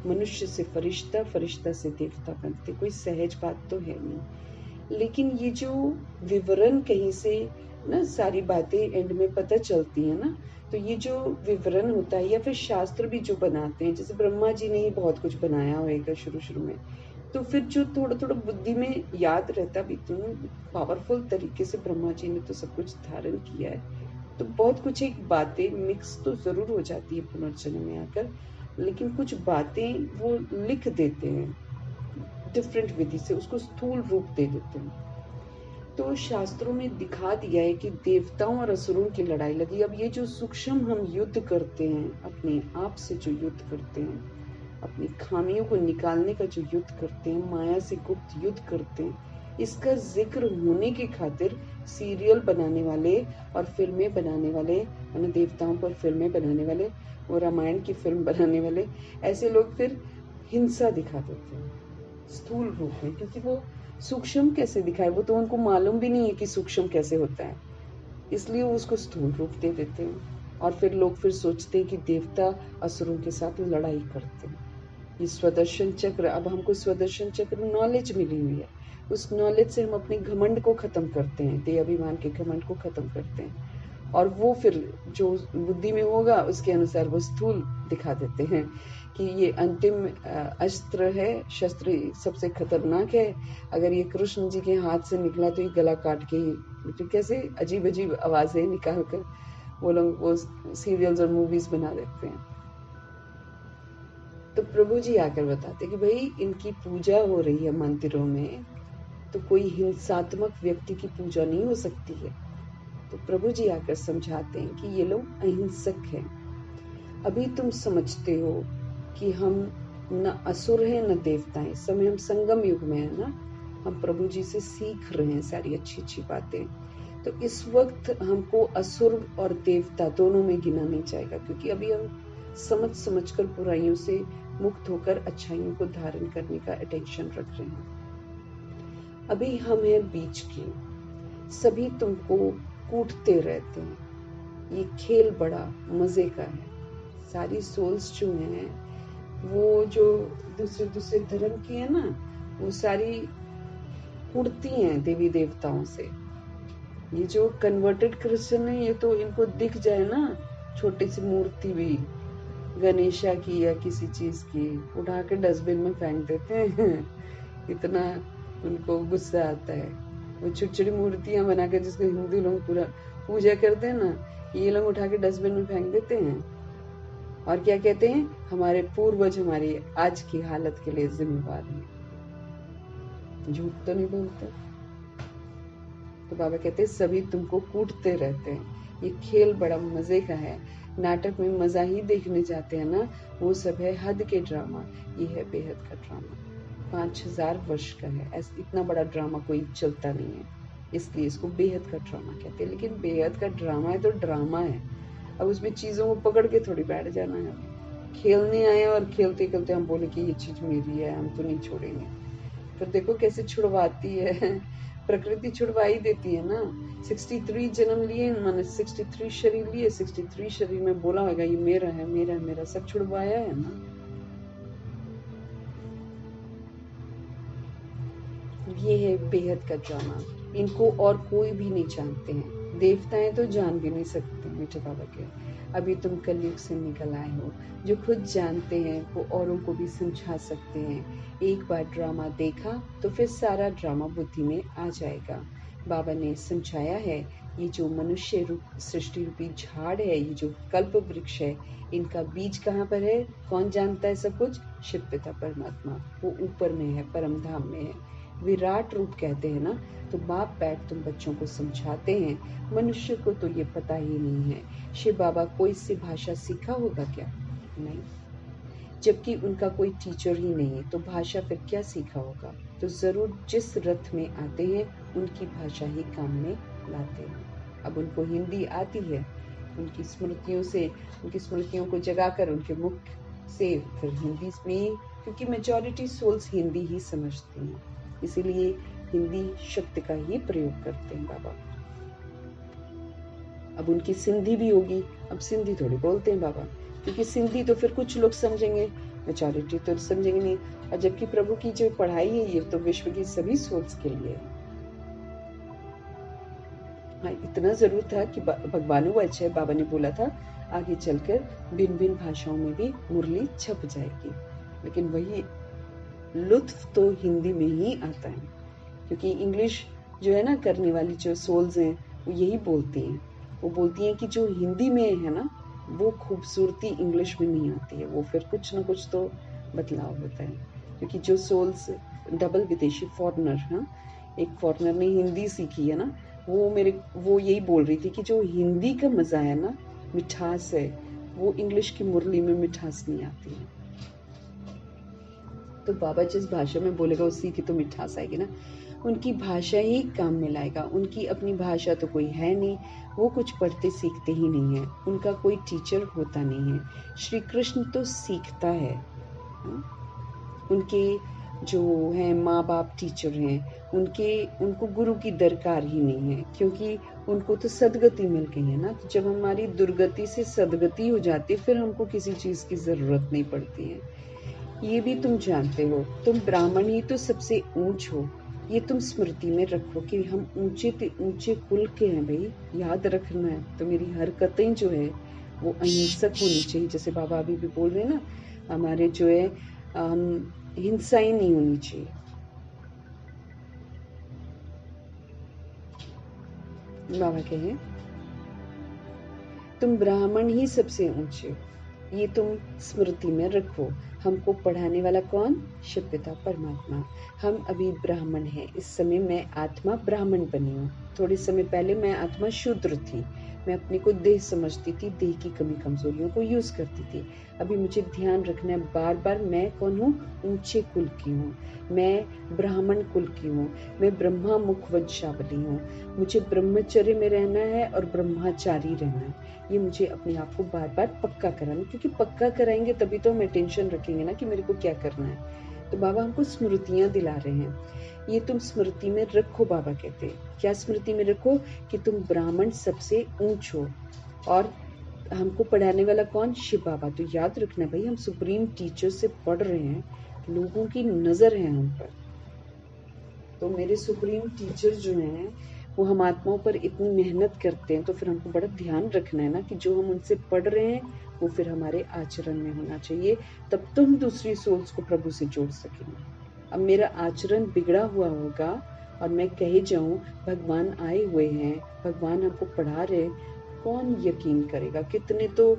मनुष्य से फरिश्ता, फरिश्ता से देवता बनते। कोई सहज बात तो है नहीं। लेकिन ये जो विवरण कहीं से ना सारी बातें एंड में पता चलती है ना, तो ये जो विवरण होता है या फिर शास्त्र भी जो बनाते हैं, जैसे ब्रह्मा जी ने ही बहुत कुछ बनाया होगा शुरू शुरू में, तो फिर जो थोड़ा थोड़ा बुद्धि में याद रहता भी, तो पावरफुल तरीके से ब्रह्मा जी ने तो सब कुछ धारण किया है, तो बहुत कुछ एक बातें मिक्स तो जरूर हो जाती है पुनर्जन्म में आकर, लेकिन कुछ बातें वो लिख देते हैं डिफरेंट विधि से, उसको स्थूल रूप दे देते हैं। तो शास्त्रों में दिखा दिया है कि देवताओं और असुरों की लड़ाई लगी। अब ये जो सूक्ष्म हम युद्ध करते हैं, अपने आप से जो युद्ध करते हैं, अपनी खामियों को निकालने का जो युद्ध करते हैं, माया से गुप्त युद्ध करते हैं, इसका जिक्र होने की खातिर सीरियल बनाने वाले और फिल्में बनाने वाले, देवताओं पर फिल्में बनाने वाले, वो रामायण की फिल्म बनाने वाले, ऐसे लोग फिर हिंसा दिखा देते हैं स्थूल रूप में, क्योंकि वो सूक्ष्म कैसे दिखाए, वो तो उनको मालूम भी नहीं है कि सूक्ष्म कैसे होता है, इसलिए वो उसको स्थूल रूप दे देते हैं। और फिर लोग फिर सोचते हैं कि देवता असुरों के साथ लड़ाई करते हैं। ये स्वदर्शन चक्र, अब हमको स्वदर्शन चक्र नॉलेज मिली हुई है, उस नॉलेज से हम अपने घमंड को खत्म करते हैं, देह अभिमान के घमंड को खत्म करते हैं, और वो फिर जो बुद्धि में होगा उसके अनुसार वो स्थूल दिखा देते हैं कि ये अंतिम अस्त्र है, शस्त्र सबसे खतरनाक है, अगर ये कृष्ण जी के हाथ से निकला तो ये गला काट के ही, तो कैसे अजीब अजीब आवाजें निकाल कर वो लोग वो सीरियल्स और मूवीज बना देते हैं। तो प्रभु जी आकर बताते कि भाई इनकी पूजा हो रही है मंदिरों में, तो कोई हिंसात्मक व्यक्ति की पूजा नहीं हो सकती है। तो प्रभु जी आकर समझाते हैं कि ये लोग अहिंसक हैं। अभी तुम समझते हो कि हम न असुर हैं न देवता हैं, इस समय हम संगम युग में है ना, हम प्रभु जी से सीख रहे हैं सारी अच्छी अच्छी बातें। तो इस वक्त हमको असुर और देवता दोनों में गिना नहीं जाएगा, क्योंकि अभी हम समझ समझ कर बुराइयों से मुक्त होकर अच्छाइयों को धारण करने का अटेंशन रख रहे हैं। अभी हम हैं बीच के, सभी तुमको कूटते रहते हैं, ये खेल बड़ा मजे का है। सारी सोल्स जो हैं वो जो दूसरे दूसरे धर्म की है ना, वो सारी उड़ती हैं देवी देवताओं से। ये जो कन्वर्टेड क्रिश्चियन है, ये तो इनको दिख जाए ना छोटी सी मूर्ति भी गणेशा की या किसी चीज की, उठा के डस्टबिन में फेंक देते हैं इतना उनको गुस्सा आता है। वो छोटी छोटी मूर्तियां बनाकर जिसको हिंदू लोग पूरा पूजा करते हैं ना, ये लोग उठा के डस्टबिन में फेंक देते हैं और क्या कहते हैं, हमारे पूर्वज हमारी आज की हालत के लिए जिम्मेवार हैं। झूठ तो नहीं बोलते। तो बाबा कहते हैं सभी तुमको कूटते रहते हैं, ये खेल बड़ा मजे का है। नाटक में मजा ही देखने जाते हैं ना, वो सब है हद के ड्रामा, ये है बेहद का ड्रामा। 5000 वर्ष का है, ऐसा इतना बड़ा ड्रामा कोई चलता नहीं है, इसलिए इसको बेहद का ड्रामा कहते हैं। लेकिन बेहद का ड्रामा है तो ड्रामा है, अब उसमें चीजों को पकड़ के थोड़ी बैठ जाना है। खेलने आए और खेलते खेलते हम बोले कि ये चीज मेरी है, हम तो नहीं छोड़ेंगे। फिर देखो कैसे छुड़वाती है प्रकृति, छुड़वा ही देती है ना। 63 जन्म लिए, मैंने 63 शरीर लिए, 63 शरीर में बोला होगा ये मेरा है मेरा है मेरा, सब छुड़वाया है ना। ये है बेहद का ड्रामा, इनको और कोई भी नहीं जानते हैं, देवताएं तो जान भी नहीं सकते मीठे बाबा के। अभी तुम कलयुग से निकल आए हो, जो खुद जानते हैं वो औरों को भी समझा सकते हैं। एक बार ड्रामा देखा तो फिर सारा ड्रामा बुद्धि में आ जाएगा। बाबा ने समझाया है, ये जो मनुष्य रूप सृष्टि रूपी झाड़ है, ये जो कल्प वृक्ष है, इनका बीज कहाँ पर है, कौन जानता है सब कुछ, शिव पिता परमात्मा, वो ऊपर में है, परम धाम में है, विराट रूप कहते हैं ना। तो बाप बैठ तुम बच्चों को समझाते हैं, मनुष्य को तो ये पता ही नहीं है। शिव बाबा कोई सी भाषा सीखा होगा क्या, नहीं, जबकि उनका कोई टीचर ही नहीं है, तो भाषा फिर क्या सीखा होगा। तो जरूर जिस रथ में आते हैं उनकी भाषा ही काम में लाते हैं। अब उनको हिंदी आती है, उनकी स्मृतियों को जगाकर उनके मुख से फिर हिंदी में, क्योंकि मेजॉरिटी सोल्स हिंदी ही समझती हैं, इसीलिए हिंदी शब्द का ही प्रयोग करते हैं बाबा। अब उनकी सिंधी भी होगी, अब सिंधी थोड़ी बोलते हैं बाबा, क्योंकि सिंधी तो फिर कुछ लोग समझेंगे, मेजॉरिटी तो समझेंगे नहीं। और जबकि प्रभु की जो पढ़ाई है ये तो विश्व की सभी सोल्स के लिए है। हाँ, इतना जरूर था कि भगवानुवच है, बाबा ने बोला था आगे चलकर भिन्न भिन्न भाषाओं में भी मुरली छप जाएगी, लेकिन वही लुत्फ तो हिंदी में ही आता है, क्योंकि इंग्लिश जो है ना करने वाली जो सोल्स हैं वो यही बोलती हैं, वो बोलती हैं कि जो हिंदी में है ना वो खूबसूरती इंग्लिश में नहीं आती है, वो फिर कुछ ना कुछ तो बदलाव होता है। क्योंकि जो सोल्स डबल विदेशी फॉरेनर, हाँ, एक फॉरेनर ने हिंदी सीखी है ना, वो यही बोल रही थी कि जो हिंदी का मजा है ना, मिठास है, वो इंग्लिश की मुरली में मिठास नहीं आती है। तो बाबा जिस भाषा में बोलेगा उसी की तो मिठास आएगी ना, उनकी भाषा ही काम में लाएगा। उनकी अपनी भाषा तो कोई है नहीं, वो कुछ पढ़ते सीखते ही नहीं है, उनका कोई टीचर होता नहीं है। श्री कृष्ण तो सीखता है, उनके जो हैं माँ बाप टीचर हैं, उनको गुरु की दरकार ही नहीं है, क्योंकि उनको तो सदगति मिल गई है ना। तो जब हमारी दुर्गति से सदगति हो जाती है फिर हमको किसी चीज की जरूरत नहीं पड़ती है। ये भी तुम जानते हो, तुम ब्राह्मण ही तो सबसे ऊंच हो, ये तुम स्मृति में रखो कि हम ऊंचे कुल के हैं भाई, याद रखना है। तो मेरी हरकतें जो है वो अहिंसक होनी चाहिए, जैसे बाबा अभी भी बोल रहे हैं ना, हमारे जो है हिंसा ही नहीं होनी चाहिए। बाबा कहे तुम ब्राह्मण ही सबसे ऊंचे, ये तुम स्मृति में रखो। हमको पढ़ाने वाला कौन? शिव पिता परमात्मा। हम अभी ब्राह्मण हैं, इस समय मैं आत्मा ब्राह्मण बनी हूँ। थोड़े समय पहले मैं आत्मा शूद्र थी, मैं अपने को देह समझती थी, देह की कमी कमजोरियों को यूज करती थी। अभी मुझे ध्यान रखना है बार बार, मैं कौन हूँ? ऊंचे कुल की हूँ, मैं ब्राह्मण कुल की हूँ, मैं ब्रह्मा मुख वंशावली हूँ। मुझे ब्रह्मचर्य में रहना है और ब्रह्मचारी रहना है, ये मुझे अपने आप को बार बार पक्का कराना, क्योंकि पक्का कराएंगे तभी तो हम टेंशन रखेंगे ना कि मेरे को क्या करना है। तो बाबा हमको स्मृतियां दिला रहे हैं, ये तुम स्मृति में रखो। बाबा कहते हैं क्या स्मृति में रखो? कि तुम ब्राह्मण सबसे ऊंच हो। और हमको पढ़ाने वाला कौन? शिव बाबा। तो याद रखना भाई, हम सुप्रीम टीचर से पढ़ रहे हैं, लोगों की नजर है हम पर। तो मेरे सुप्रीम टीचर जो हैं वो हम आत्माओं पर इतनी मेहनत करते हैं, तो फिर हमको बड़ा ध्यान रखना है ना कि जो हम उनसे पढ़ रहे हैं वो फिर हमारे आचरण में होना चाहिए, तब तो हम दूसरी सोल्स को प्रभु से जोड़ सकेंगे। अब मेरा आचरण बिगड़ा हुआ होगा और मैं कहे जाऊं भगवान आए हुए हैं, भगवान हमको पढ़ा रहे, कौन यकीन करेगा? कितने तो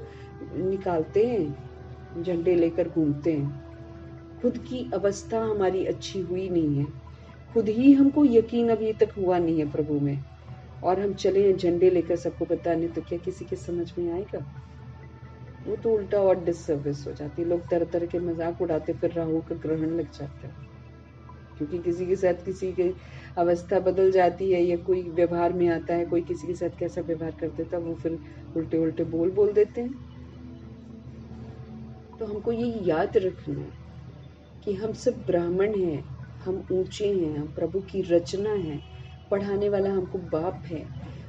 निकालते हैं, झंडे लेकर घूमते हैं। खुद की अवस्था हमारी अच्छी हुई नहीं है, खुद ही हमको यकीन अभी तक हुआ नहीं है प्रभु में, और हम चले झंडे लेकर सबको बताने, तो क्या किसी के समझ में आएगा? वो तो उल्टा और डिससर्विस हो जाती है। लोग तरह तरह के मजाक उड़ाते, फिर राहु का ग्रहण लग जाता है, क्योंकि किसी के साथ किसी की अवस्था बदल जाती है या कोई व्यवहार में आता है, कोई किसी के साथ कैसा व्यवहार कर देता है, वो फिर उल्टे उल्टे बोल देते हैं। तो हमको ये याद रखना है कि हम सब ब्राह्मण हैं, हम ऊंचे हैं, हम प्रभु की रचना है, पढ़ाने वाला हमको बाप है।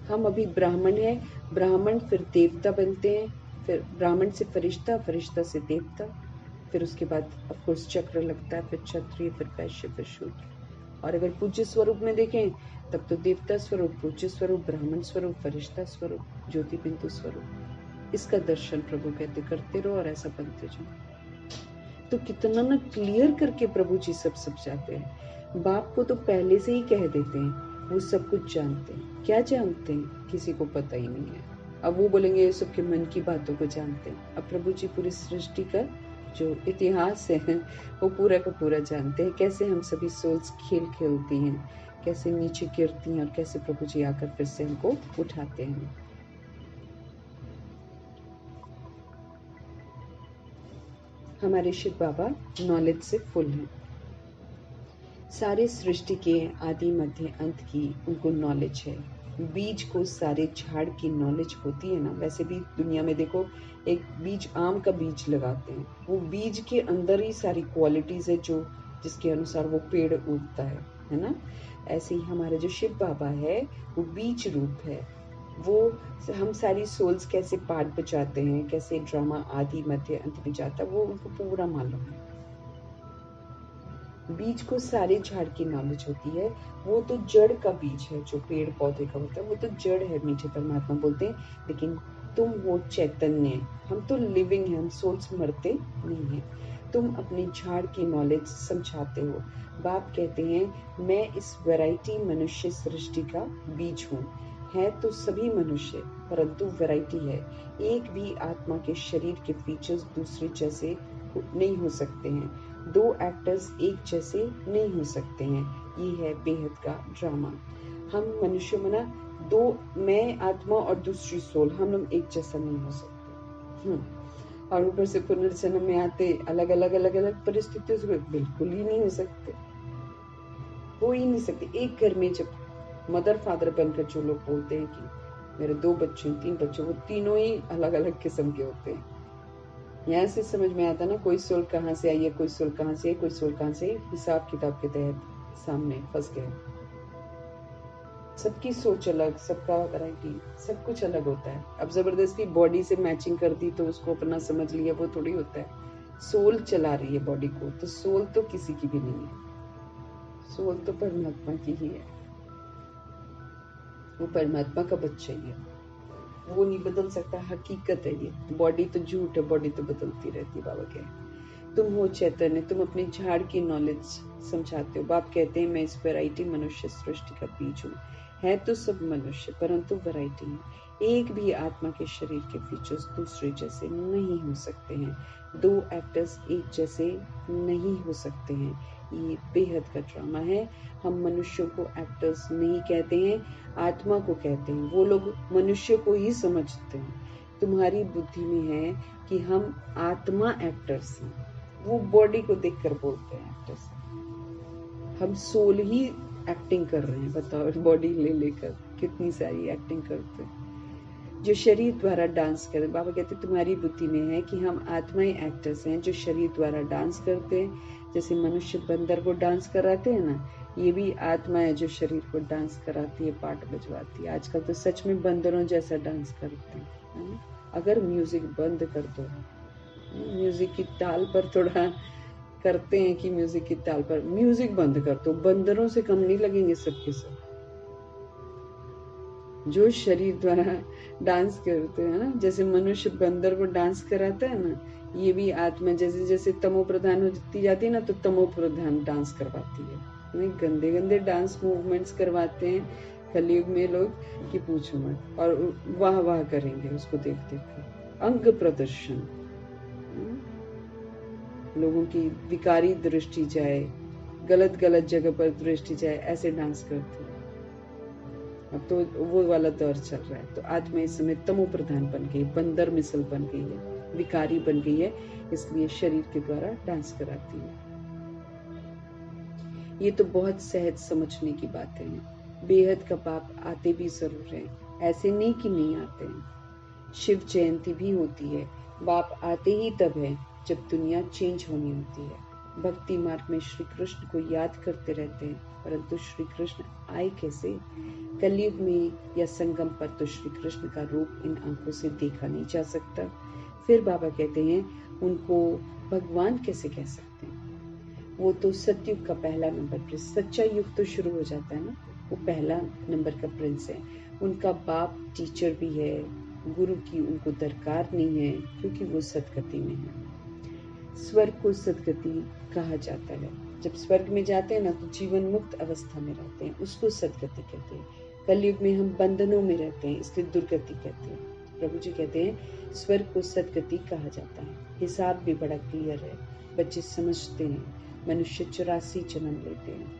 हम अभी ब्राह्मण हैं, ब्राह्मण फिर देवता बनते हैं, फिर ब्राह्मण से फरिश्ता, फरिश्ता से देवता, फिर उसके बाद ऑफकोर्स चक्र लगता है, फिर क्षत्रिय, फिर वैश्य, फिर शूद्र। और अगर पूज्य स्वरूप में देखें तब तो देवता स्वरूप, पूज्य स्वरूप, ब्राह्मण स्वरूप, फरिश्ता स्वरूप, ज्योति बिंदु स्वरूप। इसका दर्शन प्रभु कहते करते रहो और ऐसा बनते जाओ। तो कितना ना क्लियर करके प्रभु जी सब समझाते हैं। बाप को तो पहले से ही कह देते हैं, वो सब कुछ जानते हैं। क्या जानते हैं? किसी को पता ही नहीं है। अब वो बोलेंगे सबके मन की बातों को जानते हैं। अब प्रभु जी पूरी सृष्टि का जो इतिहास है वो पूरा का पूरा जानते हैं, कैसे हम सभी सोल्स खेल खेलती हैं, कैसे नीचे गिरती हैं और कैसे प्रभु जी आकर फिर से हमको उठाते हैं। हमारे शिव बाबा नॉलेज से फुल हैं, सारे सृष्टि के आदि मध्य अंत की उनको नॉलेज है। बीज को सारे झाड़ की नॉलेज होती है ना। वैसे भी दुनिया में देखो, एक बीज, आम का बीज लगाते हैं, वो बीज के अंदर ही सारी क्वालिटीज है जो जिसके अनुसार वो पेड़ उगता है ना। ऐसे ही हमारे जो शिव बाबा है वो बीज रूप है। वो हम सारी सोल्स कैसे पार्ट बचाते हैं, कैसे ड्रामा आदि मध्य अंत में जाता है, वो उनको पूरा मालूम है। बीज को सारे झाड़ की नॉलेज होती है। वो तो जड़ का बीज है जो पेड़ पौधे का होता है, वो तो जड़ है, मीठे परमात्मा बोलते हैं। लेकिन तुम वो चैतन्य, हम तो लिविंग है, हम सोल्स मरते नहीं है। तुम अपने झाड़ की नॉलेज समझाते हो। बाप कहते हैं मैं इस वैरायटी मनुष्य सृष्टि का बीज हूँ। है तो सभी मनुष्य, परंतु वैरायटी है। एक भी आत्मा के शरीर के फीचर्स दूसरे जैसे नहीं हो सकते हैं। दो एक्टर्स एक जैसे नहीं हो सकते हैं। ये है बेहद का ड्रामा। हम मनुष्य में ना दो, मैं आत्मा और दूसरी सोल, हम लोग एक जैसा नहीं हो सकते। और ऊपर से पुनर्जन्म में आते अलग अलग परिस्थितियों से बिल्कुल ही नहीं हो सकते, हो ही नहीं सकते। एक घर में जब मदर फादर बनकर जो लोग बोलते हैं कि मेरे 2 बच्चे 3 बच्चे, वो तीनों ही अलग अलग किस्म के होते हैं। यहाँ से समझ में आता ना, कोई सोल कहाँ से आई है, कोई सोल कहाँ से, कोई सोल कहाँ से, हिसाब किताब के तहत सामने फंस गए। सबकी सोच अलग, सबका वैरायटी, सब कुछ अलग होता है। अब जबरदस्ती बॉडी से मैचिंग कर दी तो उसको अपना समझ लिया, वो थोड़ी होता है। सोल चला रही है बॉडी को, तो सोल तो किसी की भी नहीं है। सोल तो परमात्मा की ही है, वो परमात्मा का बच्चा ही है, वो नहीं बदल सकता। हकीकत है ये। बॉडी तो झूठ है, बॉडी तो बदलती रहती। बाबा कहे तुम हो चैतन्य, तुम अपने झाड़ की नॉलेज समझाते हो। बाप कहते हैं मैं इस वैरायटी मनुष्य सृष्टि का बीज हूँ। है तो सब मनुष्य, परंतु वैरायटी है। एक भी आत्मा के शरीर के फीचर्स दूसरे जैसे नहीं हो सकते हैं। दो एक्टर्स एक जैसे नहीं हो सकते हैं। ये बेहद का ड्रामा है। हम मनुष्यों को एक्टर्स नहीं कहते हैं, आत्मा को कहते हैं। वो लोग मनुष्य को ही समझते हैं। तुम्हारी बुद्धि में है कि हम आत्मा एक्टर्स हैं, वो बॉडी को देखकर बोलते हैं एक्टर्स। हम सोल ही एक्टिंग कर रहे हैं, बताओ, बॉडी ले लेकर कितनी सारी एक्टिंग करते हैं जो शरीर द्वारा डांस करते। बाबा कहते तुम्हारी बुद्धि में है कि हम आत्माएं एक्टर्स हैं जो शरीर द्वारा डांस करते हैं। जैसे मनुष्य बंदर को डांस कराते हैं ना, ये भी आत्मा है जो शरीर को डांस कराती है, पार्ट बजवाती है। आजकल तो सच में बंदरों जैसा डांस करते हैं। अगर म्यूजिक बंद कर दो, म्यूजिक की ताल पर थोड़ा करते हैं कि म्यूजिक की ताल पर म्यूजिक बंद कर दो, बंदरों से कम नहीं लगेंगे सबके सब। जो शरीर द्वारा डांस करते हैं ना, जैसे मनुष्य बंदर को डांस कराता है ना, ये भी आत्मा जैसे जैसे तमो प्रधान होती जाती है ना, तो तमो प्रधान डांस करवाती है। गंदे गंदे डांस मूवमेंट्स करवाते हैं कलयुग में लोग कि पूछो मत, और वाह वाह करेंगे उसको देख देख कर। अंग प्रदर्शन, लोगों की विकारी दृष्टि जाए, गलत गलत जगह पर दृष्टि जाए, ऐसे डांस करते हैं। अब तो वो वाला दौर चल रहा है। तो आत्मा इस समय तमो प्रधान बन गई, बंदर मिसल बन गई है, विकारी बन गई है, इसलिए शरीर के द्वारा डांस कराती है। ये तो बहुत सहज समझने की बातें हैं। बेहद का पाप आते भी जरूर हैं, ऐसे नहीं कि नहीं आते हैं। शिव जयंती भी होती है। बाप आते ही तब है जब दुनिया चेंज होनी होती है। भक्ति मार्ग में श्री कृष्ण को याद करते रहते हैं, परंतु श्री कृष्ण आए कैसे? कलयुग में या संगम पर तो श्री कृष्ण का रूप इन आंखों से देखा नहीं जा सकता। फिर बाबा कहते हैं उनको भगवान कैसे कह सकते हैं? वो तो सतयुग का पहला नंबर प्रिंस, सच्चा युग तो शुरू हो जाता है ना, वो पहला नंबर का प्रिंस है। उनका बाप टीचर भी है, गुरु की उनको दरकार नहीं है, क्योंकि वो सदगति में है। स्वर्ग को सदगति कहा जाता है। जब स्वर्ग में जाते हैं ना, तो जीवन मुक्त अवस्था में रहते हैं, उसको सदगति कहते हैं। कलयुग में हम बंधनों में रहते हैं, इसलिए दुर्गति कहते हैं। प्रभु जी कहते हैं स्वर्ग को सदगति कहा जाता है। हिसाब भी बड़ा क्लियर है, बच्चे समझते हैं। मनुष्य 84 जन्म लेते हैं,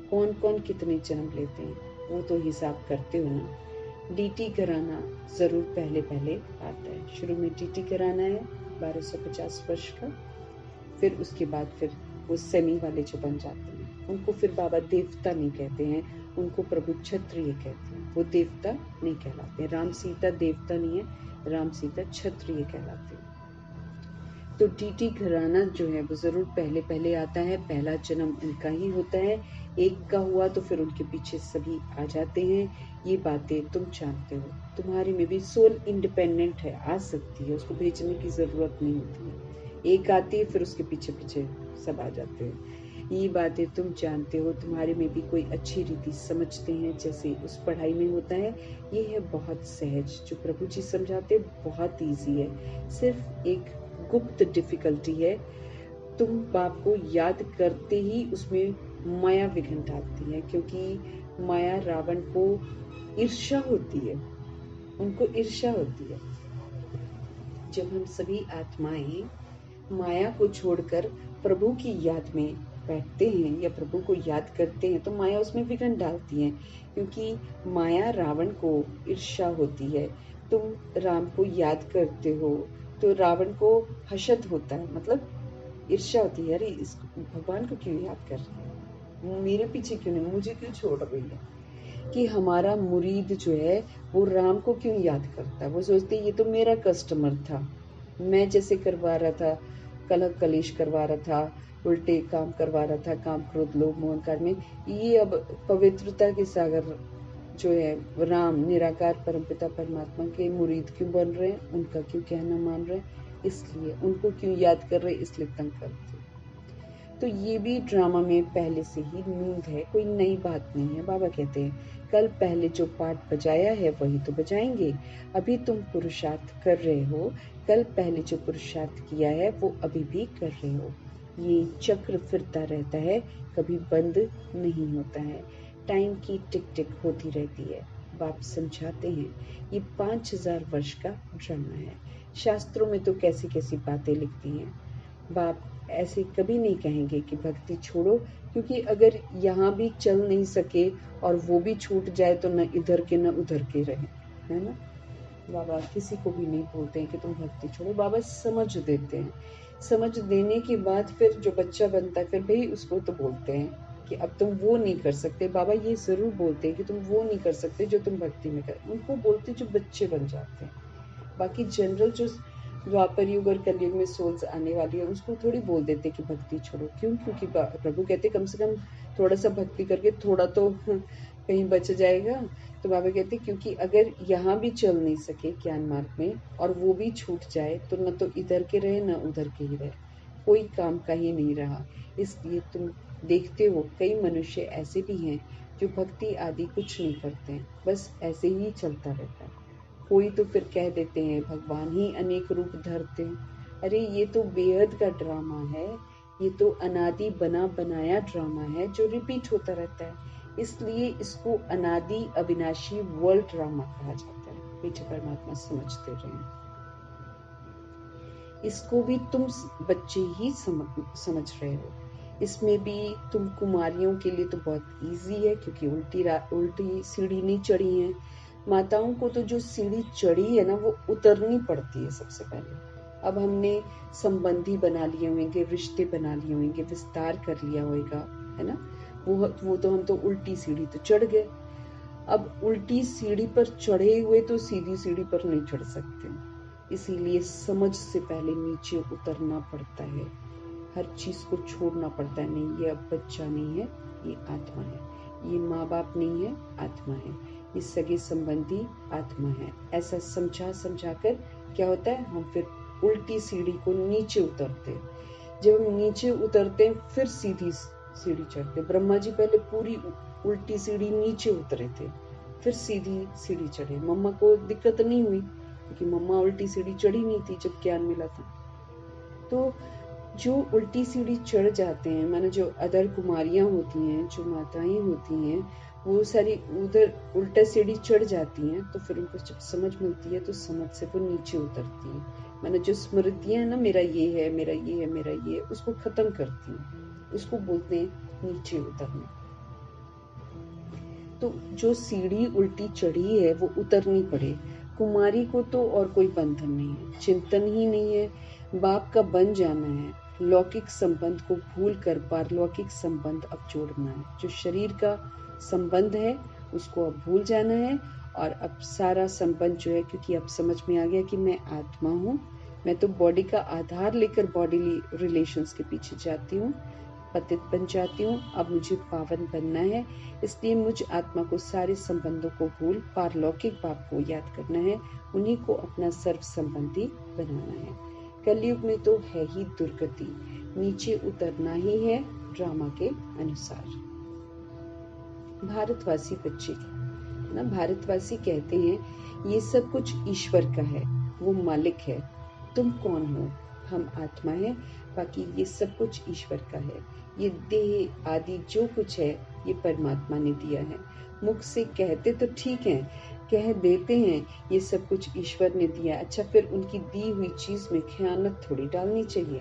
कौन कौन कितने जन्म लेते हैं वो तो हिसाब करते हो ना। डीटी कराना जरूर पहले पहले आता है। शुरू में डीटी कराना है 1250 वर्ष का, फिर उसके बाद फिर वो सेमी वाले जो बन जाते हैं, उनको फिर बाबा देवता नहीं कहते हैं, उनको प्रभु क्षत्रिय कहते हैं। वो देवता नहीं कहलाते। राम सीता देवता नहीं है, राम सीता क्षत्रिय कहलाते हैं। तो टीटी घराना जो है वो जरूर पहले पहले आता है, पहला जन्म उनका ही होता है। एक का हुआ तो फिर उनके पीछे सभी आ जाते हैं। ये बातें तुम जानते हो। तुम्हारे में भी सोल इंडिपेंडेंट है, आ सकती है, उसको भेजने की जरूरत नहीं होती है। एक आती है फिर उसके पीछे पीछे सब आ जाते हैं। ये बातें तुम जानते हो। तुम्हारे में भी कोई अच्छी रीति समझते हैं, जैसे उस पढ़ाई में होता है। ये है बहुत सहज, जो प्रभु जी समझाते बहुत ईजी है। सिर्फ एक गुप्त डिफिकल्टी है। तुम बाप को याद करते ही उसमें माया विघ्न डालती है, क्योंकि माया रावण को ईर्ष्या होती है, उनको ईर्ष्या होती है। जब हम सभी आत्माएं माया को छोड़कर प्रभु की याद में बैठते हैं या प्रभु को याद करते हैं तो माया उसमें विघ्न डालती है, क्योंकि माया रावण को ईर्ष्या होती है। तुम राम को याद करते हो तो रावण को हर्षद होता है, मतलब ईर्ष्या होती है, अरे इस भगवान को क्यों याद कर रहे हैं, मेरे पीछे क्यों नहीं, मुझे क्यों छोड़ रही है। कि हमारा मुरीद जो है वो राम को क्यों याद करता है। वो सोचते ये तो मेरा कस्टमर था, मैं जैसे करवा रहा था, कलह कलेश करवा रहा था, उल्टे काम करवा रहा था, काम क्रोध लोभ मोह अहंकार में, ये अब पवित्रता के सागर जो है राम निराकार परमपिता परमात्मा के मुरीद क्यों बन रहे हैं, उनका क्यों कहना मान रहे हैं, इसलिए उनको क्यों याद कर रहे, इसलिए तंग करते। तो ये भी ड्रामा में पहले से ही नींद है, कोई नई बात नहीं है। बाबा कहते हैं कल पहले जो पाठ बजाया है वही तो बजाएंगे। अभी तुम पुरुषार्थ कर रहे हो, कल पहले जो पुरुषार्थ किया है वो अभी भी कर रहे हो। ये चक्र फिरता रहता है, कभी बंद नहीं होता है। टाइम की टिक टिक होती रहती है। बाप समझाते हैं ये 5000 वर्ष का ड्रामा है। शास्त्रों में तो कैसी कैसी बातें लिखती हैं। बाप ऐसे कभी नहीं कहेंगे कि भक्ति छोड़ो, क्योंकि अगर यहाँ भी चल नहीं सके और वो भी छूट जाए तो न इधर के न उधर के रहे, है ना। बाबा किसी को भी नहीं बोलते हैं कि तुम भक्ति छोड़ो, बाबा समझ देते हैं। समझ देने के बाद फिर जो बच्चा बनता है फिर भाई उसको तो बोलते हैं कि अब तुम वो नहीं कर सकते। बाबा ये जरूर बोलते हैं कि तुम वो नहीं कर सकते जो तुम भक्ति में कर, उनको बोलते जो बच्चे बन जाते हैं। बाकी जनरल जो द्वापर युग और कलयुग में सोल्स आने वाली है उसको थोड़ी बोल देते कि भक्ति छोड़ो। क्यों? क्योंकि प्रभु कहते कम से कम थोड़ा सा भक्ति करके थोड़ा तो कहीं बच जाएगा। तो बाबा कहते क्योंकि अगर यहाँ भी चल नहीं सके ज्ञान मार्ग में और वो भी छूट जाए तो न तो इधर के रहे न उधर के ही रहे, कोई काम का ही नहीं रहा। इसलिए तुम देखते हो कई मनुष्य ऐसे भी हैं जो भक्ति आदि कुछ नहीं करते, बस ऐसे ही चलता रहता है। कोई तो फिर कह देते हैं भगवान ही अनेक रूप धरते हैं। अरे ये तो बेहद का ड्रामा है, ये तो अनादि बना बनाया ड्रामा है जो रिपीट होता रहता है। इसलिए इसको अनादि अविनाशी वर्ल्ड ड्रामा कहा जाता है। पीछे परमात्मा समझते रहे, इसको भी तुम बच्चे ही समझ रहे हो। इसमें भी तुम कुमारियों के लिए तो बहुत इजी है, क्योंकि उल्टी सीढ़ी नहीं चढ़ी है। माताओं को तो जो सीढ़ी चढ़ी है ना वो उतरनी पड़ती है सबसे पहले। अब हमने संबंधी बना लिए होंगे, रिश्ते बना लिए होंगे, विस्तार कर लिया होगा, है ना। वो तो हम तो उल्टी सीढ़ी तो चढ़ गए। अब उल्टी सीढ़ी पर चढ़े हुए तो सीधी सीढ़ी पर नहीं चढ़ सकते, इसीलिए समझ से पहले नीचे उतरना पड़ता है। हर चीज को छोड़ना पड़ता है। नहीं, ये अब बच्चा नहीं है, ये आत्मा है। ये माँ बाप नहीं है, आत्मा है। ये सगे संबंधी आत्मा है। ऐसा समझा कर क्या होता है, हम फिर उल्टी सीढ़ी को नीचे उतरते हैं। जब हम नीचे उतरते हैं फिर सीधी सीढ़ी चढ़ते। ब्रह्मा जी पहले पूरी उल्टी सीढ़ी नीचे उतरे थे, फिर सीधी सीढ़ी चढ़े। मम्मा को दिक्कत नहीं हुई क्योंकि मम्मा उल्टी सीढ़ी चढ़ी नहीं थी जब ज्ञान मिला था। तो जो उल्टी सीढ़ी चढ़ जाते हैं, मानो जो अदर कुमारियां होती हैं, जो माताएं होती हैं, वो सारी उधर उल्टा सीढ़ी चढ़ जाती हैं, तो फिर उनको जब समझ मिलती है तो समझ से वो नीचे उतरती हैं। मानो जो स्मृतियां है ना, मेरा ये है, मेरा ये है, मेरा ये है, उसको खत्म करती हैं। उसको बोलते हैं नीचे उतरना। तो जो सीढ़ी उल्टी चढ़ी है वो उतरनी पड़े। कुमारी को तो और कोई बंधन नहीं है, चिंतन ही नहीं है। बाप का बन जाना है, लौकिक संबंध को भूल कर पारलौकिक संबंध अब जोड़ना है। जो शरीर का संबंध है उसको अब भूल जाना है और अब सारा संबंध जो है, क्योंकि अब समझ में आ गया कि मैं आत्मा हूँ, मैं तो बॉडी का आधार लेकर बॉडीली रिलेशंस के पीछे जाती हूँ, पतित बन जाती हूँ। अब मुझे पावन बनना है, इसलिए मुझ आत्मा को सारे संबंधों को भूल पारलौकिक बाप को याद करना है, उन्हीं को अपना सर्व संबंधी बनाना है। कलयुग में तो है ही दुर्गति, नीचे उतरना ही है ड्रामा के अनुसार। भारतवासी बच्चे ना, भारतवासी कहते हैं ये सब कुछ ईश्वर का है, वो मालिक है, तुम कौन हो? हम आत्मा है, बाकी ये सब कुछ ईश्वर का है। ये देह आदि जो कुछ है ये परमात्मा ने दिया है। मुख से कहते तो ठीक है, कह देते हैं ये सब कुछ ईश्वर ने दिया, अच्छा फिर उनकी दी हुई चीज में खयानत थोड़ी डालनी चाहिए।